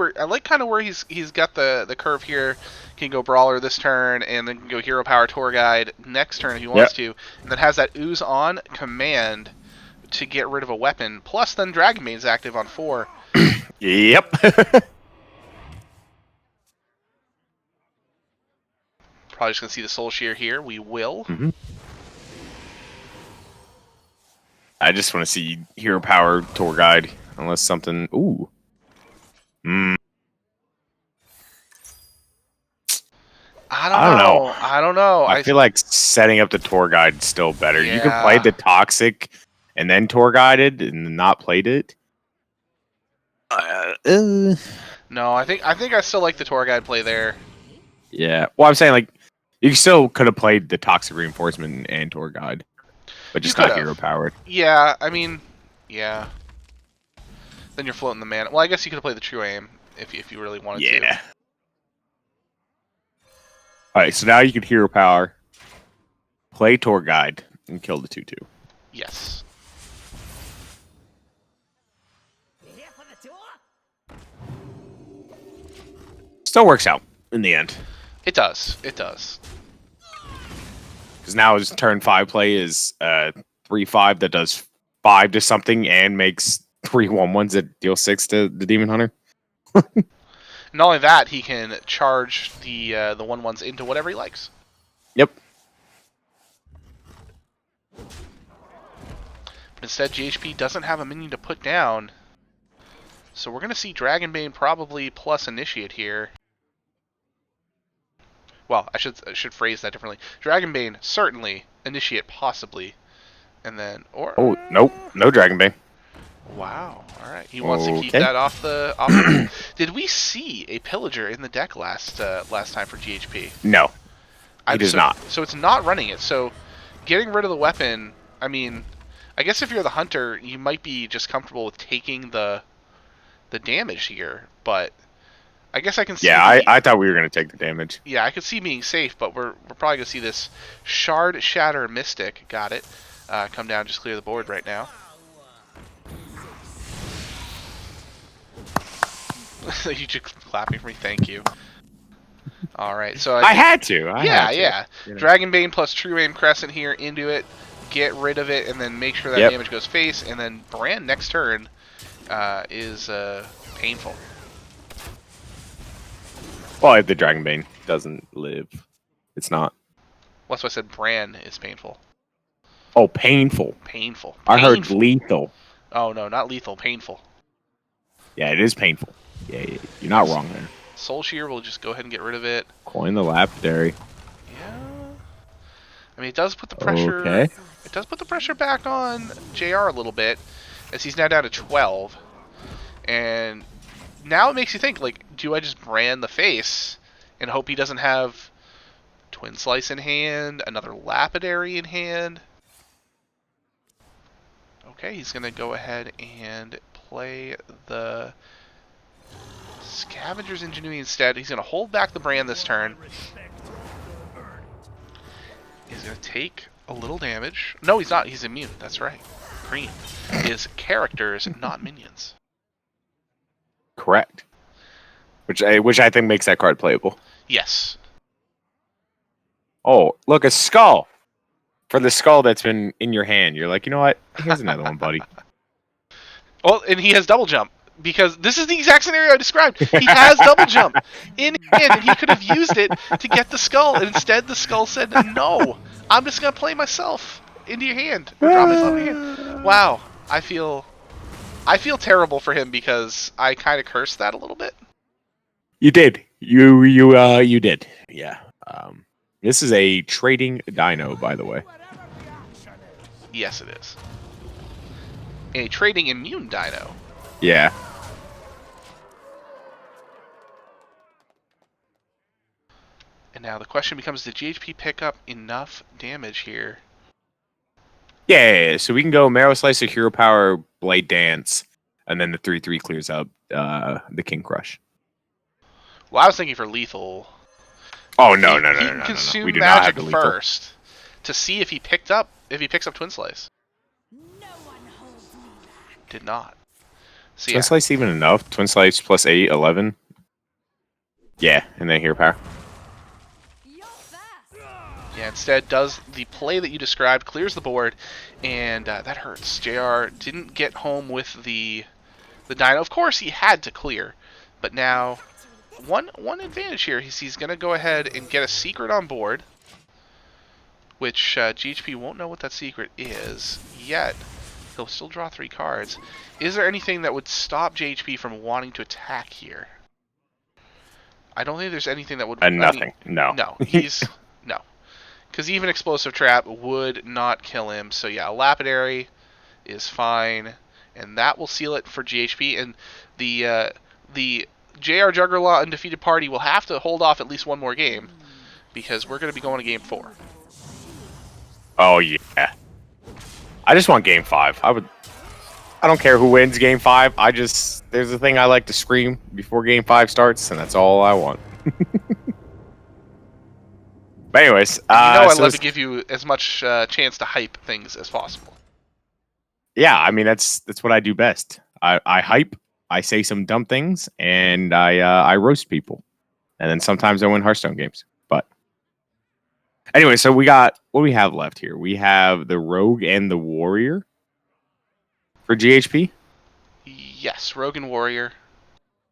kind of where he's got the curve here. Can go Brawler this turn, and then can go Hero Power Tour Guide next turn if he wants to. And then has that Ooze on command to get rid of a weapon. Plus, then Dragon Bane's active on 4. Yep. Probably just going to see the Soul Shear here. We will. Mm-hmm. I just want to see Hero Power Tour Guide. Unless something... Ooh. I don't know. I feel like setting up the Tour Guide is still better. Yeah. You can play the Toxic and then Tour Guided and not played it. No, I think I still like the Tour Guide play there. Yeah. Well, I'm saying, like, you still could have played the Toxic Reinforcement and Tour Guide, but just not Hero Powered. Yeah, I mean, yeah. Then you're floating the mana. Well, I guess you could have played the True Aim if you really wanted to. Yeah. Alright, so now you can Hero Power, play Tour Guide, and kill the 2/2. Yes. Still works out in the end. It does. It does. Because now his turn 5 play is 3/5 that does 5 to something and makes 3 1/1s that deal 6 to the Demon Hunter. Not only that, he can charge the 1/1s into whatever he likes. Yep. But instead, GHP doesn't have a minion to put down. So we're going to see Dragon Bane probably plus Initiate here. Well, I should phrase that differently. Dragon Bane, certainly. Initiate, possibly. And then... Oh, nope. No Dragon Bane. Wow. All right. He wants to keep that off the... Did we see a Pillager in the deck last time for GHP? No. He does not. So it's not running it. So getting rid of the weapon, I mean... I guess if you're the hunter, you might be just comfortable with taking the damage here, but I guess I can see... Yeah, I thought we were going to take the damage. Yeah, I could see being safe, but we're probably going to see this Shard Shatter Mystic, got it, come down, just clear the board right now. You just clapping for me, thank you. Alright, so I had to. Yeah. You know. Dragon Bane plus True Aim Crescent here into it, get rid of it, and then make sure that damage goes face, and then Brand next turn is painful. Well, if the Dragon Bane doesn't live, it's not. Well, that's why I said Bran is painful. Oh, painful. Painful. I heard lethal. Oh, no, not lethal. Painful. Yeah, it is painful. Yeah, you're not wrong there. Soul Shear will just go ahead and get rid of it. Coin the Lapidary. Yeah. I mean, it does put the pressure... Okay. It does put the pressure back on JR a little bit, as he's now down to 12. And now it makes you think, like, do I just brand the face and hope he doesn't have Twin Slice in hand, another Lapidary in hand? Okay, he's going to go ahead and play the Scavenger's Ingenuity instead. He's going to hold back the brand this turn. He's going to take a little damage. No, he's not. He's immune. That's right. Green is characters, not minions. Correct. Which I think makes that card playable. Yes. Oh, look, a skull. For the skull that's been in your hand, you're like, you know what? Here's another one, buddy. Well, and he has double jump. Because this is the exact scenario I described. He has double jump in hand, and he could have used it to get the skull. And instead, the skull said, no, I'm just going to play myself into your hand. Or drop myself in your hand. Wow. I feel I feel terrible for him because I kind of cursed that a little bit. You did. You did. Yeah. This is a trading dino, by the way. Yes, it is. A trading immune dino. Yeah. And now the question becomes, did GHP pick up enough damage here? Yeah. So we can go Marrow Slicer, Hero Power, Blade Dance, and then the 3/3 clears up the King Crush. Well, I was thinking for lethal. Oh no. He can consume We do not have magic the lethal. first to see if he picks up Twin Slice. Did not. So, Twin Slice even enough? Twin Slice plus 8, 11. Yeah, and then Hero Power. Yeah, instead does the play that you described, clears the board, and that hurts. JR didn't get home with the dino. Of course, he had to clear, but now one advantage here is he's going to go ahead and get a secret on board, which GHP won't know what that secret is yet. He'll still draw 3 cards. Is there anything that would stop JHP from wanting to attack here? I don't think there's anything that would... Nothing. No. No, he's... no. Because even Explosive Trap would not kill him. So yeah, a Lapidary is fine. And that will seal it for GHP. And the JRJuggerlaw undefeated party will have to hold off at least one more game. Because we're going to be going to game 4. Oh, yeah. I just want game 5. I don't care who wins game 5. There's a thing I like to scream before game 5 starts, and that's all I want. But anyways, I love to give you as much chance to hype things as possible. Yeah, I mean that's what I do best. I hype, I say some dumb things, and I roast people, and then sometimes I win Hearthstone games. But anyway, so what do we have left here? We have the Rogue and the Warrior for GHP. Yes, Rogue and Warrior.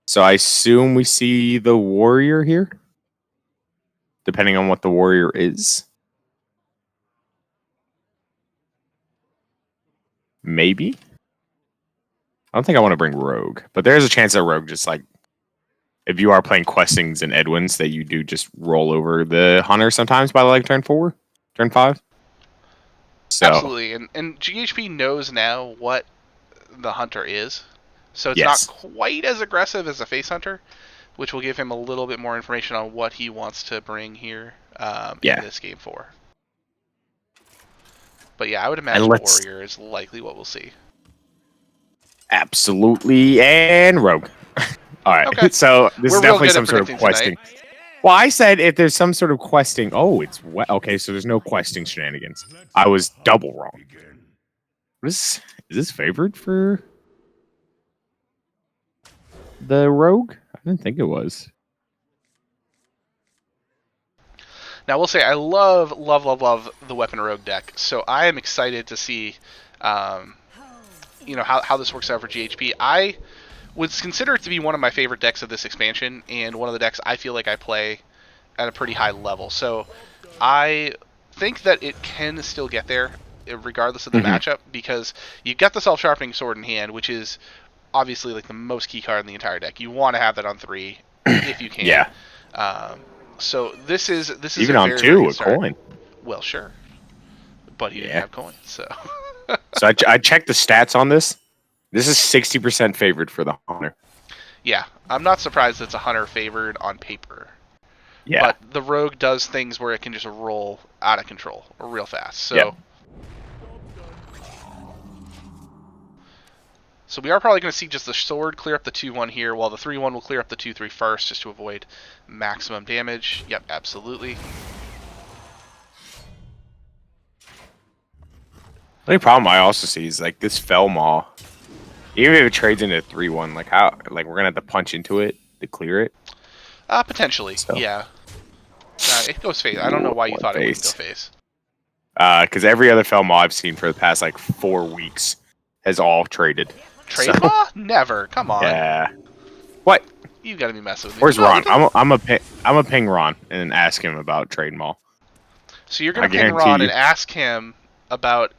So I assume we see the Warrior here, depending on what the Warrior is. Maybe. I don't think I want to bring Rogue, but there's a chance that Rogue just like, if you are playing Questings and Edwins, that you do just roll over the Hunter sometimes by like turn 5. So, absolutely, and GHP knows now what the Hunter is, so it's yes. not quite as aggressive as a Face Hunter, which will give him a little bit more information on what he wants to bring here in this game 4. But yeah, I would imagine Warrior is likely what we'll see. Absolutely, and Rogue. All right, okay. So this is definitely some sort of questing. Tonight. Well, I said if there's some sort of questing. Oh, it's okay. So there's no questing shenanigans. I was double wrong. Is this favored for the Rogue? I didn't think it was. Now, we'll say I love the Weapon Rogue deck, so I am excited to see, how this works out for GHP. I would consider it to be one of my favorite decks of this expansion, and one of the decks I feel like I play at a pretty high level. So I think that it can still get there, regardless of the matchup, because you've got the Self-Sharpening Sword in hand, which is obviously like the most key card in the entire deck. You want to have that on 3 if you can. Yeah. So this is even a on very, 2 very a coin. Well, sure, but he didn't have coins, so. So I checked the stats on this. This is 60% favored for the Hunter. Yeah, I'm not surprised it's a Hunter favored on paper. Yeah. But the Rogue does things where it can just roll out of control real fast. So. So we are probably going to see just the sword clear up the 2-1 here, while the 3-1 will clear up the 2-3 first, just to avoid maximum damage. Yep, absolutely. The only problem I also see is like this Fell Maw. Even if it trades into 3-1, like how we're gonna have to punch into it to clear it. Potentially, yeah. It goes face. I don't know why you thought it wouldn't go face. Because every other Fell Maw I've seen for the past like 4 weeks has all traded. Trade Maw? Never. Come on. Yeah. What? You gotta be messing with me. Where's Ron? I'm a ping Ron and ask him about Trade Maw. So you're gonna ping Ron and ask him about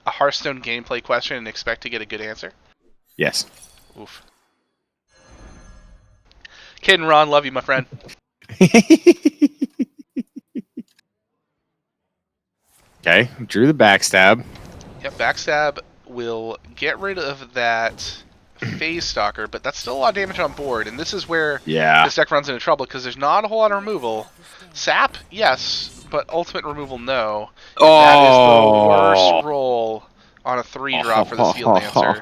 a Hearthstone gameplay question and expect to get a good answer? Yes. Oof. Kid and Ron, love you, my friend. Okay, drew the backstab. Yep, backstab will get rid of that phase stalker, but that's still a lot of damage on board, and this is where this deck runs into trouble because there's not a whole lot of removal. Sap, yes, but ultimate removal, no. And that is the worst roll on a 3-drop for the Seal Dancer.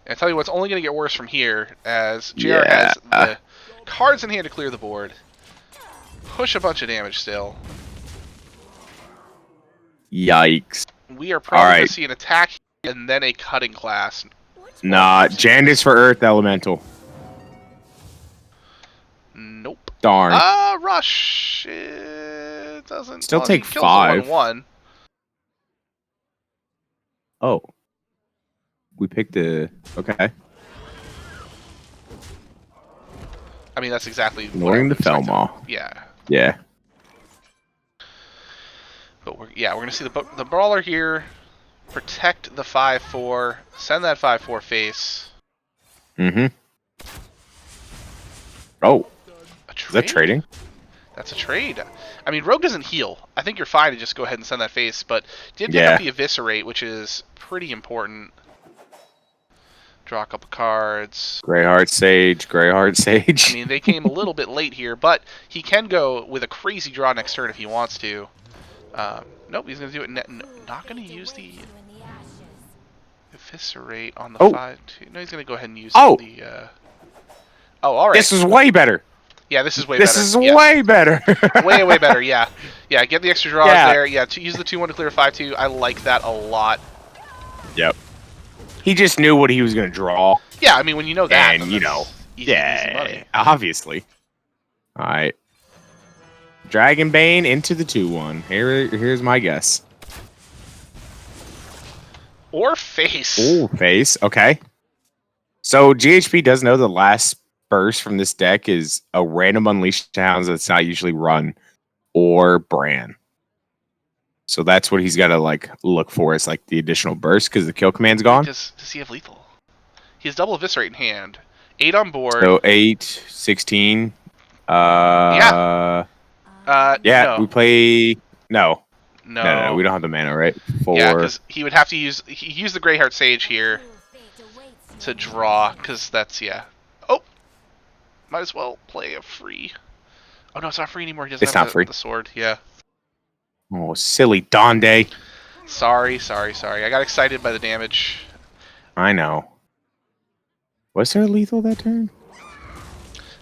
And I tell you what's only going to get worse from here, as JR has the cards in hand to clear the board. Push a bunch of damage still. Yikes. We are probably going to see an attack and then a cutting class. Nah, Jandis for Earth Elemental. Nope. Darn. Rush. It doesn't. Still take 5. 1/1. Oh. We picked the... Okay. I mean, that's exactly ignoring the Felmaw. Yeah. Yeah. But we're going to see the brawler here. Protect the 5/4. Send that 5/4 face. Mm-hmm. Oh. Is that trading? That's a trade. I mean, Rogue doesn't heal. I think you're fine to just go ahead and send that face, but did pick up the Eviscerate, which is pretty important. Draw a couple cards. Greyheart Sage, Greyheart Sage. I mean, they came a little bit late here, but he can go with a crazy draw next turn if he wants to. Nope, he's going to do it. Not going to use the Eviscerate on the 5-2. No, he's going to go ahead and use the... Oh, all right. This is way better. Yeah, this is way better. This is way better. way better, yeah. Yeah, get the extra draws there. Yeah, use the 2-1 to clear 5-2. I like that a lot. Yep. He just knew what he was going to draw. Yeah, I mean, when you know that, and you know, easy money. Obviously. All right. Dragon Bane into the 2-1. Here's my guess. Or face. Oh, face. Okay. So GHP does know the last burst from this deck is a random Unleashed Hounds that's not usually run, or Bran. So that's what he's got to like look for, is like the additional burst because the kill command's gone. Does he have lethal? He has double Eviscerate in hand. 8 on board. So 8, 16. Yeah. No. We play. No, we don't have the mana, right? 4. Yeah, because he would have to use the Greyheart Sage here to draw, because that's Oh, might as well play a free. Oh no, it's not free anymore. He doesn't have the sword. Yeah. Oh, silly Donde. Sorry. I got excited by the damage. I know. Was there a lethal that turn?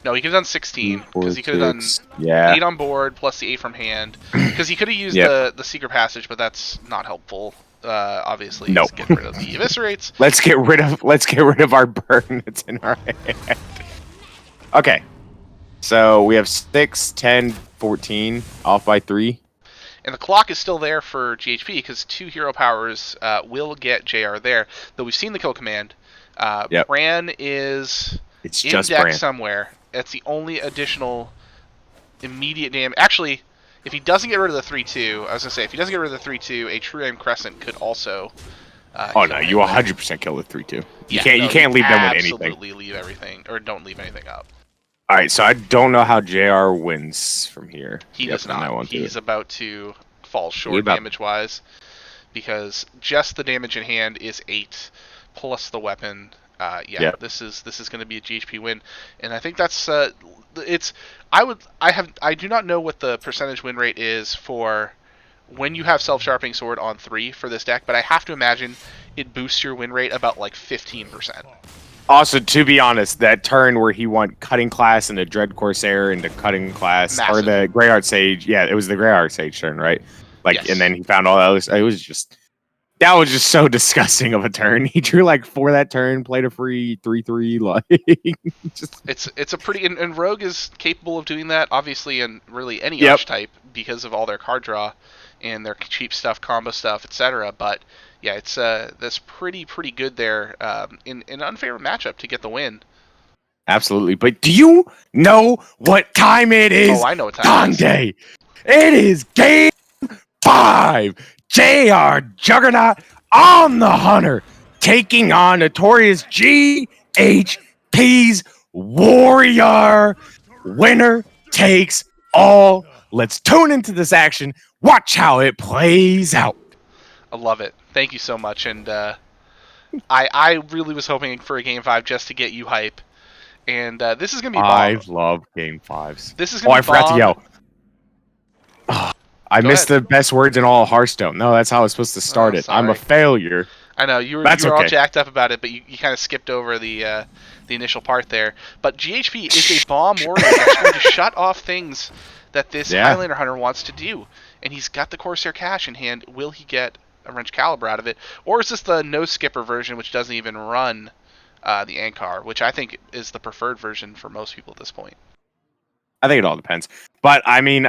No, he could have done 16, because he could have done 8 on board plus the 8 from hand. Because he could have used the Secret Passage, but that's not helpful. Obviously, nope. Get rid of the Eviscerates. Let's get rid of our burn that's in our hand. Okay. So we have 6, 10, 14, off by 3. And the clock is still there for GHP, because 2 hero powers will get JR there. Though we've seen the kill command. Bran is in deck Bran somewhere. That's the only additional immediate damage. Actually, if he doesn't get rid of the 3-2, I was going to say, if he doesn't get rid of the 3-2, a True Aim Crescent could also... oh, no, you 100% kill the 3-2. You can't leave them with anything. Absolutely leave everything, or don't leave anything up. All right, so I don't know how JR wins from here. He does not. He's about to fall short damage-wise, because just the damage in hand is 8, plus the weapon. This is going to be a GHP win, and I think that's it's. I do not know what the percentage win rate is for when you have self-sharpening sword on 3 for this deck, but I have to imagine it boosts your win rate about like 15%. Also, to be honest, that turn where he went cutting class into Dread Corsair into cutting class, or the Greyheart Sage, it was the Greyheart Sage turn, right? And then he found all the others. That was just so disgusting of a turn. He drew like 4 that turn, played a free 3/3. It's a pretty and Rogue is capable of doing that, obviously, in really any archetype because of all their card draw and their cheap stuff, combo stuff, etc. But yeah, it's that's pretty good there in an unfavorable matchup to get the win. Absolutely, but do you know what time it is? Oh, I know what time it is. It is game 5. JR Juggernaut on the Hunter, taking on Notorious GHP's Warrior. Winner takes all. Let's tune into this action. Watch how it plays out. I love it. Thank you so much. And I really was hoping for a Game 5 just to get you hype. And this is going to be bomb. I love Game 5s. This is going to be bomb. I forgot to yell. I missed the best words in all of Hearthstone. No, that's how I was supposed to start it. Sorry. I'm a failure. I know you were all jacked up about it, but you kind of skipped over the initial part there. But GHP is a bomb warrior that's going to shut off things that this Highlander Hunter wants to do, and he's got the Corsair Cash in hand. Will he get a Wrench Caliber out of it, or is this the no skipper version, which doesn't even run the Ankar, which I think is the preferred version for most people at this point? I think it all depends, but I mean,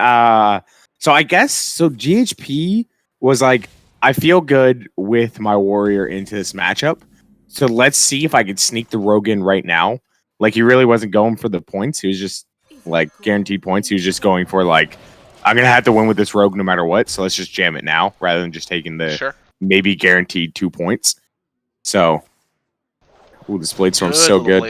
so I guess GHP was like, I feel good with my warrior into this matchup. So let's see if I could sneak the rogue in right now. Like, he really wasn't going for the points. He was just like guaranteed points. He was just going for like, I'm going to have to win with this rogue no matter what. So let's just jam it now rather than just taking the maybe guaranteed 2 points. So, ooh, this Blade Storm's so good.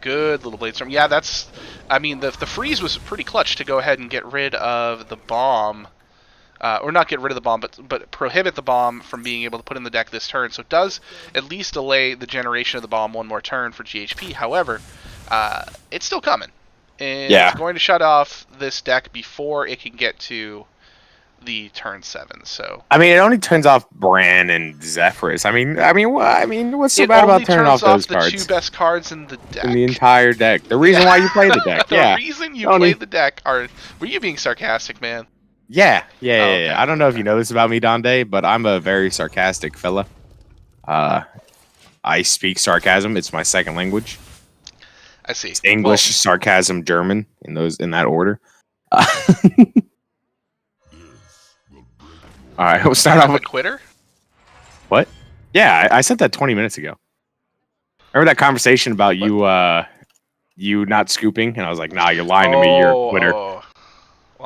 Good little Blade Storm. Yeah, that's, I mean, the freeze was pretty clutch to go ahead and get rid of the bomb. Or not get rid of the bomb, but prohibit the bomb from being able to put in the deck this turn. So it does at least delay the generation of the bomb one more turn for GHP. However, it's still coming. And it's going to shut off this deck before it can get to the turn 7. So I mean, it only turns off Bran and Zephyrus. I mean, what's so bad about turning off those cards? The 2 best cards in the deck. In the entire deck. The reason why you play the deck. The reason you played the deck are. Were you being sarcastic, man? Yeah. I don't know if you know this about me, Donde, but I'm a very sarcastic fella. I speak sarcasm. It's my second language. I see. It's English, sarcasm, German, in that order. All right, we'll start off with quitter. What? Yeah, I sent that 20 minutes ago. Remember that conversation about you not scooping, and I was like, "Nah, you're lying to me. You're a quitter." Well,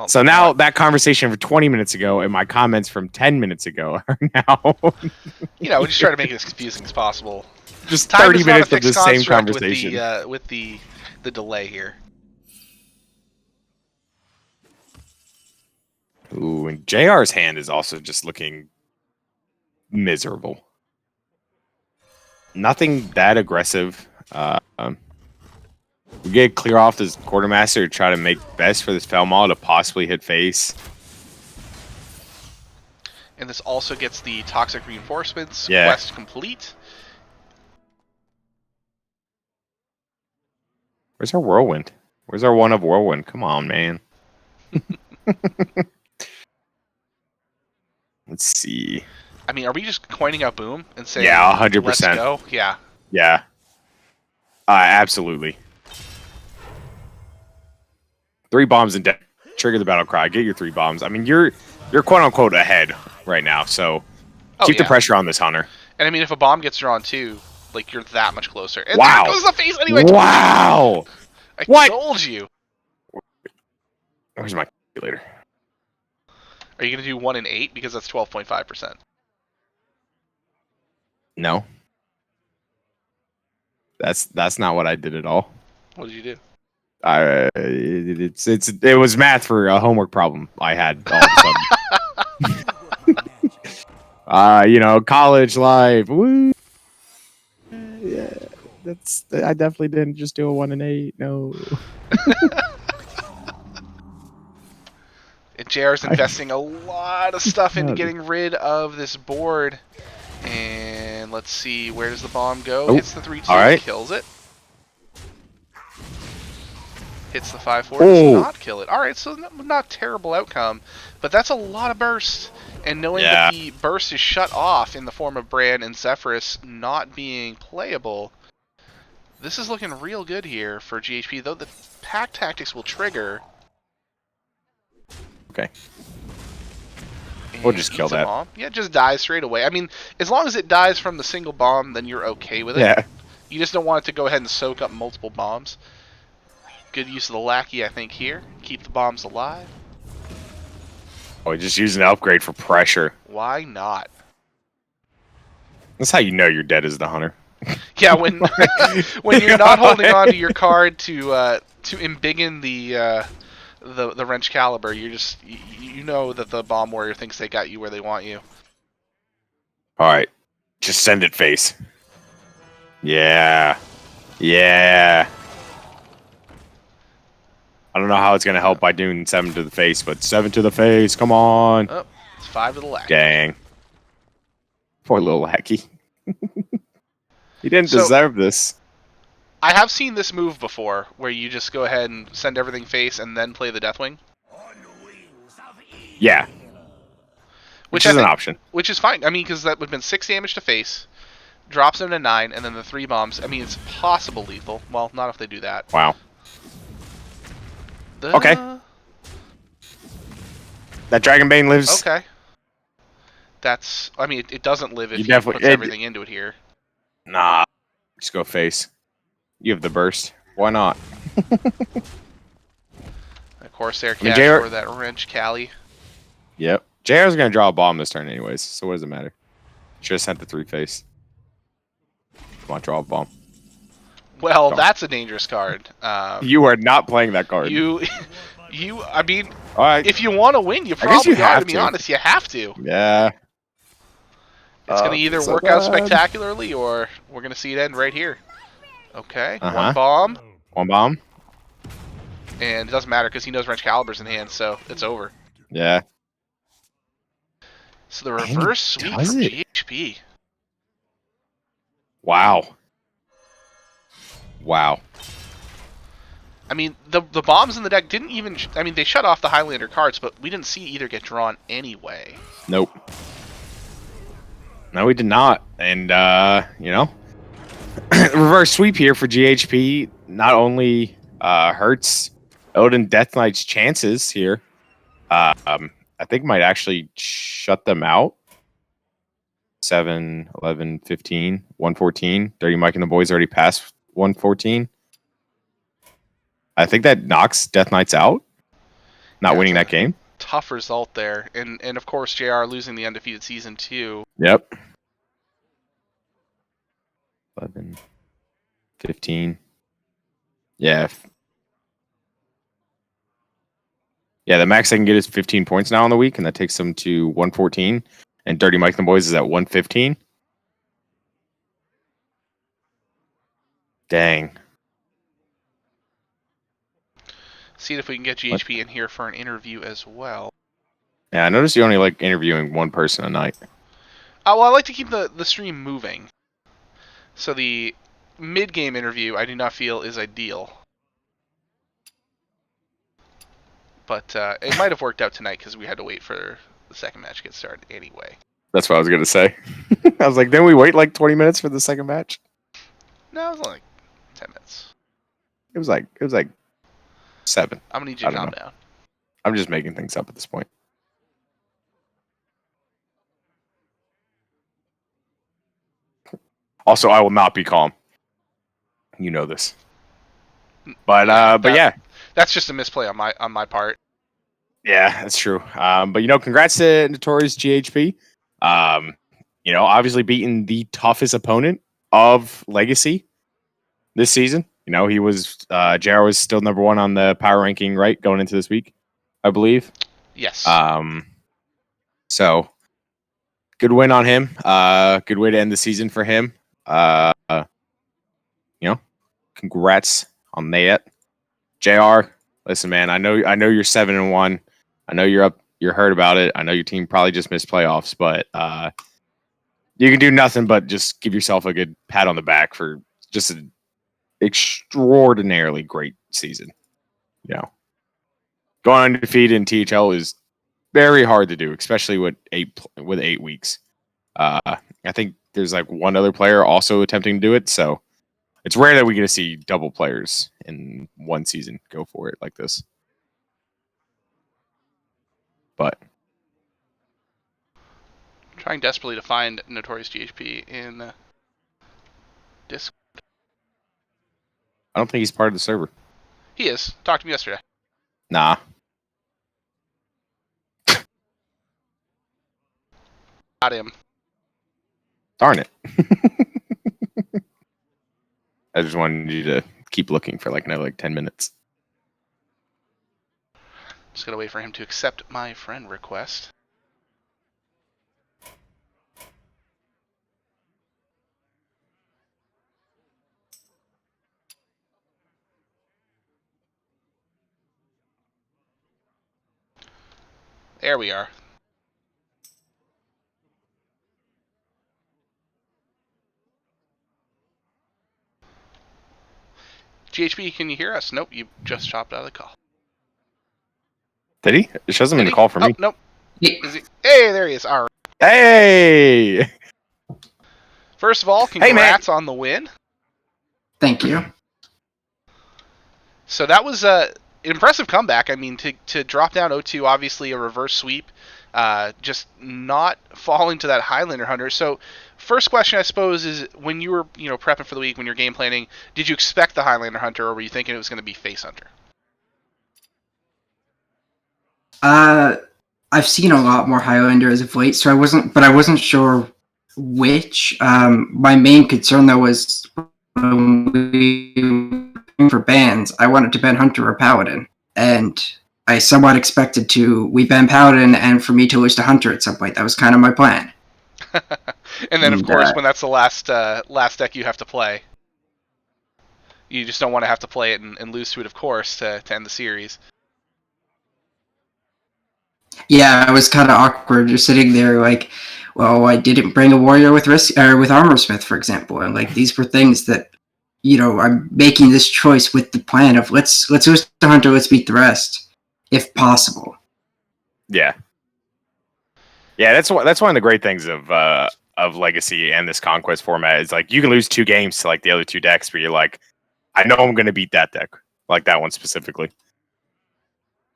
so now that conversation from 20 minutes ago and my comments from 10 minutes ago are now. We just try to make it as confusing as possible. Just 30 minutes of the same conversation. With the delay here. Ooh, and JR's hand is also just looking miserable. Nothing that aggressive. We get clear off this Quartermaster to try to make best for this Felmaw to possibly hit face. And this also gets the Toxic Reinforcements quest complete. Where's our Whirlwind? Where's our one of Whirlwind? Come on, man. Let's see. I mean, are we just coining out Boom and saying, 100%. Let's go? Yeah. Yeah. Absolutely. 3 bombs in deck. Trigger the battle cry. Get your 3 bombs. I mean, you're quote unquote ahead right now. So keep the pressure on this Hunter. And I mean, if a bomb gets drawn too, like, you're that much closer. And wow. There goes the face anyway. Wow. I told you. Where's my calculator? Are you gonna do 1 in 8 because that's 12.5%? No. That's not what I did at all. What did you do? It was math for a homework problem I had all of a sudden. College life. Woo. Yeah, I definitely didn't just do a 1 in 8. No. And JR's investing a lot of stuff into getting rid of this board. And let's see, where does the bomb go? Hits the 3-2, kills it. Hits the 5-4, does not kill it. Alright, so not terrible outcome. But that's a lot of burst. And knowing that the burst is shut off in the form of Bran and Zephyrus not being playable, this is looking real good here for GHP, though the pack tactics will trigger. Okay. We'll just kill that. Bomb. Yeah, just dies straight away. I mean, as long as it dies from the single bomb, then you're okay with it. Yeah. You just don't want it to go ahead and soak up multiple bombs. Good use of the lackey, I think, here. Keep the bombs alive. Oh, just use an upgrade for pressure. Why not? That's how you know you're dead as the hunter. Yeah, when when you're not holding on to your card to embiggen the wrench caliber, you're just you know that the bomb warrior thinks they got you where they want you. All right, just send it face. Yeah, yeah. I don't know how it's gonna help by doing 7 to the face, but 7 to the face. Come on. Oh, it's 5 to the lack. Dang. Poor little lackey. He didn't deserve this. I have seen this move before, where you just go ahead and send everything face and then play the Deathwing. Yeah. Which is an option. Which is fine. I mean, because that would have been 6 damage to face, drops him to 9, and then the 3 bombs. I mean, it's possible lethal. Well, not if they do that. Wow. Okay. That Dragonbane lives. Okay. That's. I mean, it doesn't live if he puts everything into it here. Nah. Just go face. You have the burst. Why not? Of course, they're cash for that wrench Cali. Yep. JR's going to draw a bomb this turn anyways, so what does it matter? Should have sent the 3 face. Come on, draw a bomb. Well, that's a dangerous card. You are not playing that card. I mean, if you want to win, you probably are, to be honest. You have to. Yeah. It's going to either work out spectacularly, or we're going to see it end right here. Okay, 1 bomb. 1 bomb. And it doesn't matter, because he knows Wrench Caliber's in hand, so it's over. Yeah. So the reverse sweep from GHP. Wow. Wow. I mean, the bombs in the deck didn't even... I mean, they shut off the Highlander cards, but we didn't see either get drawn anyway. Nope. No, we did not. And, you know, reverse sweep here for GHP not only hurts Illidan Death Knight's chances here, I think might actually shut them out. 7, 11, 15, 114. Dirty Mike and the boys already passed 114. I think that knocks Death Knights out. Not winning that game. Tough result there. And of course, JR losing the undefeated season too. Yep. 11, 15. Yeah. Yeah, the max I can get is 15 points now in the week, and that takes them to 114. And Dirty Mike and the boys is at 115. Dang. See if we can get GHP in here for an interview as well. Yeah, I noticed you only like interviewing 1 person a night. Well, I like to keep the stream moving. So the mid-game interview, I do not feel is ideal. But it might have worked out tonight because we had to wait for the second match to get started anyway. That's what I was going to say. I was like, didn't we wait like 20 minutes for the second match? No, it was only like 10 minutes. It was like 7. I'm going to need you to calm down. I'm just making things up at this point. Also, I will not be calm. You know this. But yeah. That's just a misplay on my part. Yeah, that's true. But you know, congrats to NotoriousGHP. You know, obviously beating the toughest opponent of Legacy this season. You know, he was JR was still number 1 on the power ranking, right, going into this week, I believe. Yes. So good win on him. Good way to end the season for him. You know, congrats on that. JR, listen, man, I know you're 7-1. I know you're hurt about it. I know your team probably just missed playoffs, but you can do nothing but just give yourself a good pat on the back for just an extraordinarily great season. You know, going undefeated in THL is very hard to do, especially with 8 weeks. I think there's like 1 other player also attempting to do it, so it's rare that we get to see double players in 1 season go for it like this. But I'm trying desperately to find NotoriousGHP in Discord. I don't think he's part of the server. He is. Talked to me yesterday. Nah. Got him. Darn it. I just wanted you to keep looking for like another 10 minutes. Just gotta wait for him to accept my friend request. There we are. GHP, can you hear us? Nope, you just chopped out of the call. Did he? It shows him in the call for me. Nope. Hey, there he is. All right. Hey! First of all, congrats on the win. Thank you. So that was an impressive comeback. I mean, to drop down 0-2, obviously a reverse sweep, just not falling to that Highlander Hunter. So first question, I suppose, is when you were prepping for the week, when you're game planning, did you expect the Highlander Hunter, or were you thinking it was going to be Face Hunter? I've seen a lot more Highlander as of late, so I wasn't sure which. My main concern though was when we were for bans, I wanted to ban Hunter or Paladin, and I somewhat expected we ban Paladin and for me to lose to Hunter at some point. That was kind of my plan. And then, of course, when that's the last deck you have to play, you just don't want to have to play it and lose to it, of course, to end the series. Yeah, it was kind of awkward just sitting there like, well, I didn't bring a warrior with armor smith, for example, and like these were things that, I'm making this choice with the plan of let's lose the Hunter, let's beat the rest, if possible. Yeah. Yeah, that's one of the great things of Legacy and this Conquest format is like you can lose 2 games to like the other 2 decks, but you're like, I know I'm going to beat that deck, like that one specifically.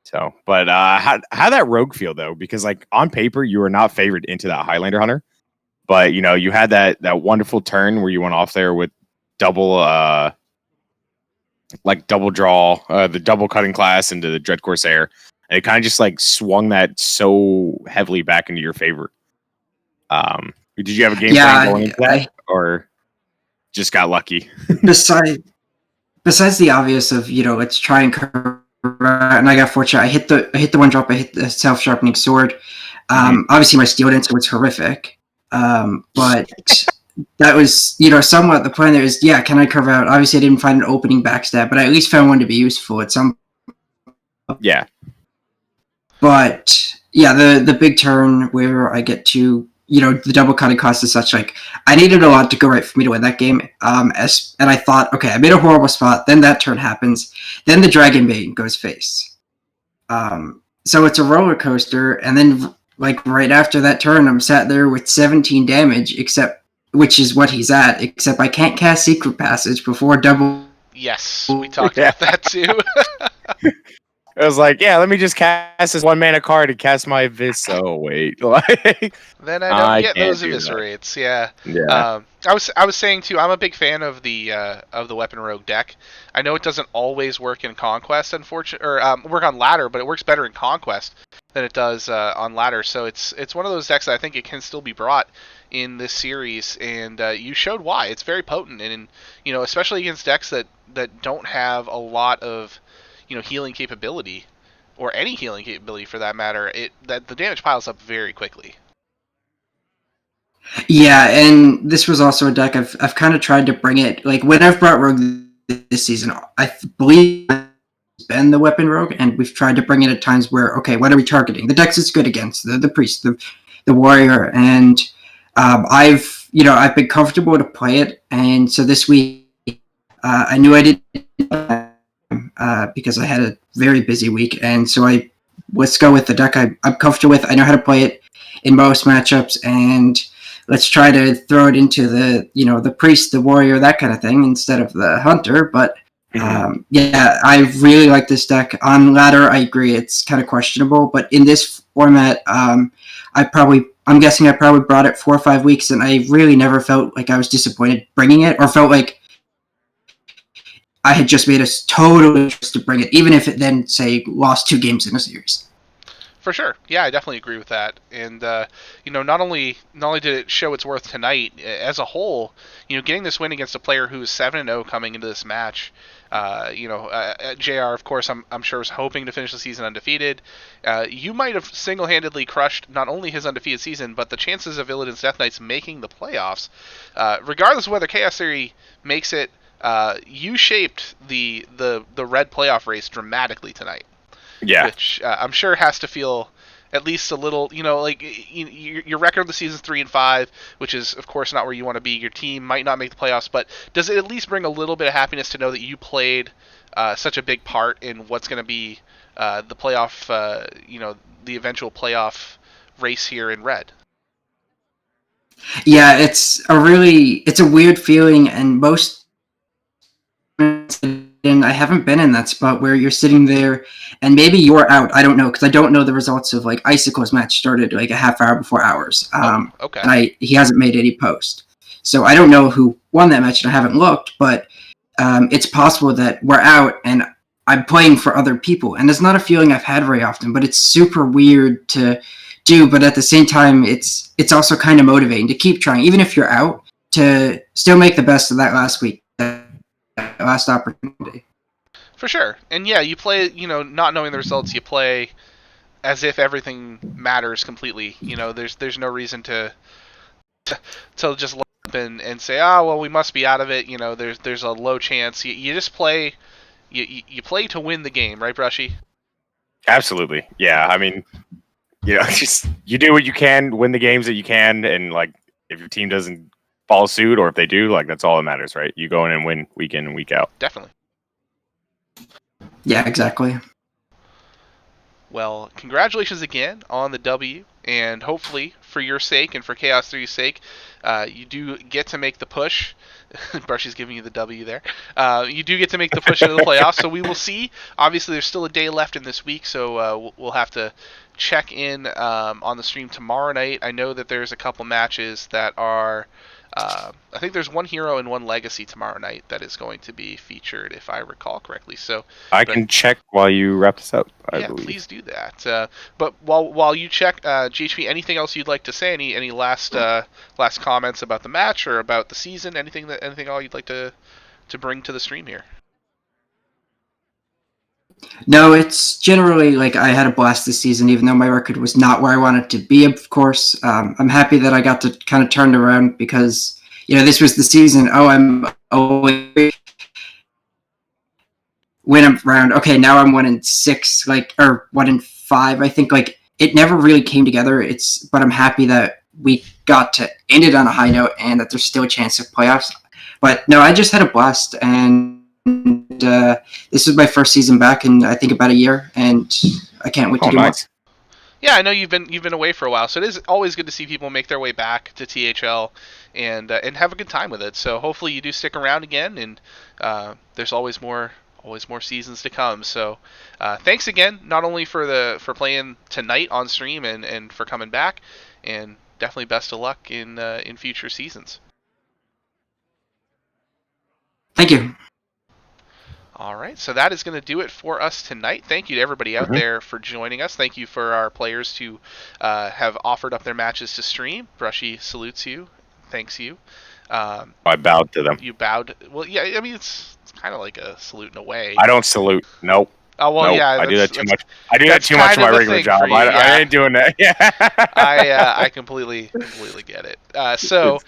So, but how that rogue feel though? Because like on paper you were not favored into that Highlander Hunter, but you had that wonderful turn where you went off there with double draw, the double cutting class into the Dread Corsair, and it kind of just like swung that so heavily back into your favor. Did you have a game plan going into that, or just got lucky? Besides the obvious of let's try and cover, and I got fortunate. I hit the one drop. I hit the self sharpening sword. Obviously, my steel dancer was horrific, but that was somewhat the plan. There is can I curve out? Obviously, I didn't find an opening backstab, but I at least found one to be useful at some. Yeah. But the big turn where I get to the double cutting cost is such like I needed a lot to go right for me to win that game. And I thought, okay, I made a horrible spot. Then that turn happens. Then the Dragon Bane goes face. So it's a roller coaster. And then like right after that turn, I'm sat there with 17 damage, which is what he's at. Except I can't cast Secret Passage before double. Yes, we talked about that too. I was like, let me just cast this 1 mana card and cast my Abyss. Oh wait, then I don't get those eviscerates. Yeah. I was saying too, I'm a big fan of the Weapon Rogue deck. I know it doesn't always work in Conquest, unfortunately, or work on Ladder, but it works better in Conquest than it does on Ladder. So it's one of those decks that I think it can still be brought in this series, and you showed why. It's very potent, and especially against decks that don't have a lot of healing capability, or any healing capability for that matter, that the damage piles up very quickly. Yeah, and this was also a deck I've kind of tried to bring it, like when I've brought Rogue this season, I believe it's been the Weapon Rogue, and we've tried to bring it at times where, okay, what are we targeting? The decks it's good against, the Priest, the Warrior, and I've been comfortable to play it, and so this week I knew I didn't because I had a very busy week, and so let's go with the deck I'm comfortable with. I know how to play it in most matchups, and let's try to throw it into the Priest, the Warrior, that kind of thing instead of the Hunter. But I really like this deck. On Ladder, I agree it's kind of questionable, but in this format, I'm guessing I probably brought it 4 or 5 weeks, and I really never felt like I was disappointed bringing it, or felt like I had just made a total choice to bring it, even if it then, say, lost 2 games in a series. For sure. Yeah, I definitely agree with that. And not only did it show its worth tonight, as a whole, getting this win against a player who is 7-0 coming into this match, JR, of course, I'm sure was hoping to finish the season undefeated. You might have single-handedly crushed not only his undefeated season, but the chances of Illidan's Death Knights making the playoffs. Regardless of whether Chaos Theory makes it, you shaped the red playoff race dramatically tonight. Yeah. Which I'm sure has to feel at least a little, like your record of the season is 3-5, which is of course not where you want to be. Your team might not make the playoffs, but does it at least bring a little bit of happiness to know that you played such a big part in what's going to be the playoff, the eventual playoff race here in red? Yeah, it's a weird feeling, and most. And I haven't been in that spot where you're sitting there and maybe you're out. I don't know, because I don't know the results of like Icicle's match started like a half hour before ours. Okay. And he hasn't made any post. So I don't know who won that match and I haven't looked, but it's possible that we're out and I'm playing for other people. And it's not a feeling I've had very often, but it's super weird to do. But at the same time, it's also kind of motivating to keep trying, even if you're out, to still make the best of that last week. Last opportunity. For sure. And yeah, you play, not knowing the results, you play as if everything matters completely. There's no reason to just look up and say, oh, well, we must be out of it. There's a low chance. You just play, you play to win the game, right, Brushy? Absolutely. Yeah. I mean, just you do what you can, win the games that you can, and like if your team doesn't follow suit, or if they do, like that's all that matters, right? You go in and win week in and week out. Definitely. Yeah, exactly. Well, congratulations again on the W, and hopefully, for your sake and for Chaos 3's sake, you do get to make the push. Brushy's giving you the W there. You do get to make the push into the playoffs, so we will see. Obviously, there's still a day left in this week, so we'll have to check in on the stream tomorrow night. I know that there's a couple matches that are... I think there's one hero and one legacy tomorrow night that is going to be featured, if I recall correctly. So I can check while you wrap this up. I believe. Please do that. But while you check, GHP, anything else you'd like to say? Any last comments about the match or about the season? Anything all you'd like to bring to the stream here? No, it's generally like I had a blast this season, even though my record was not where I wanted to be, of course. I'm happy that I got to kind of turn it around because, this was the season. Oh, I'm win around. Okay, now I'm 1-6, or 1-5. I think it never really came together. But I'm happy that we got to end it on a high note and that there's still a chance of playoffs. But no, I just had a blast, and this is my first season back in I think about a year, and I can't wait to do more. Yeah, I know you've been away for a while, so it is always good to see people make their way back to THL and have a good time with it. So hopefully you do stick around again, and there's always more seasons to come. So thanks again, not only for playing tonight on stream and for coming back, and definitely best of luck in future seasons. Thank you. All right, so that is going to do it for us tonight. Thank you to everybody out there for joining us. Thank you for our players who have offered up their matches to stream. Brushy salutes you. Thanks you. I bowed to them. You bowed. Well, yeah, I mean, it's kind of like a salute in a way. I don't salute. Nope. Oh, well, nope. yeah. I do that too much. I do that too much in my regular job. I ain't doing that. Yeah. I completely get it. So...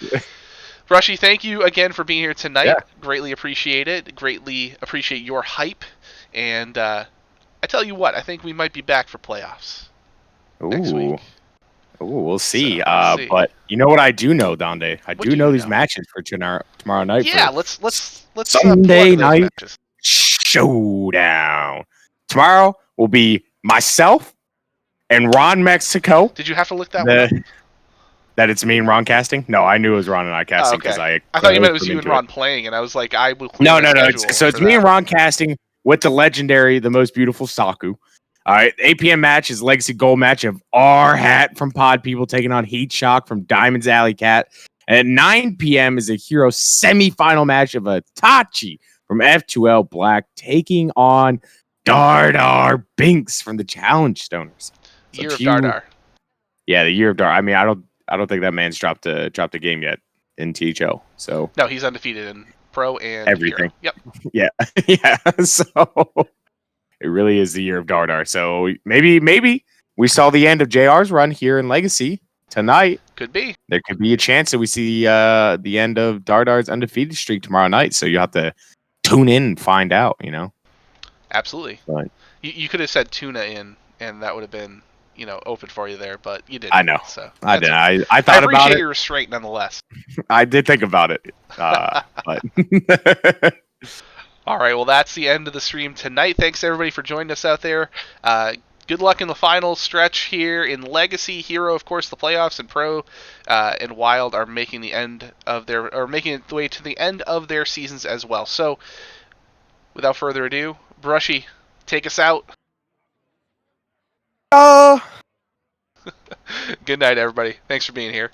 Brushy, thank you again for being here tonight. Yeah. Greatly appreciate it. Greatly appreciate your hype. And I tell you what, I think we might be back for playoffs next week. Ooh, we'll see. So, see. But you know what I do know, Donde? I do know these matches for tomorrow night. Yeah, let's Sunday night showdown. Tomorrow will be myself and Ron Mexico. Did you have to look that one up? That it's me and Ron casting? No, I knew it was Ron and I casting because I thought you meant it was you and Ron playing, and I was like, I will. No. So it's me and Ron casting with the legendary, the most beautiful Saku. All right, 8 p.m. match is Legacy Gold match of R Hat from Pod People taking on Heat Shock from Diamond's Alley Cat. And at 9 p.m. is a Hero semi-final match of Itachi from F2L Black taking on Dardar Binks from the Challenge Stoners. So Year of to you- Dardar. Yeah, the year of Dart. I mean, I don't think that man's dropped a game yet in THO. So No, he's undefeated in Pro and Everything. Hero. Yep. yeah, yeah. So it really is the year of Dardar. So maybe we saw the end of JR's run here in Legacy tonight. Could be. There could be a chance that we see the end of Dardar's undefeated streak tomorrow night. So you have to tune in and find out. Absolutely. Right. You could have said Tuna in, and that would have been, open for you there, but you didn't. I know. So I that's did. okay. I I thought about appreciate it. your restraint nonetheless. I did think about it. But All right, well, that's the end of the stream tonight. Thanks, everybody, for joining us out there. Good luck in the final stretch here in Legacy. Hero, of course, the playoffs, and Pro and Wild are making making it the way to the end of their seasons as well. So, without further ado, Brushy, take us out. Good night, everybody. Thanks for being here.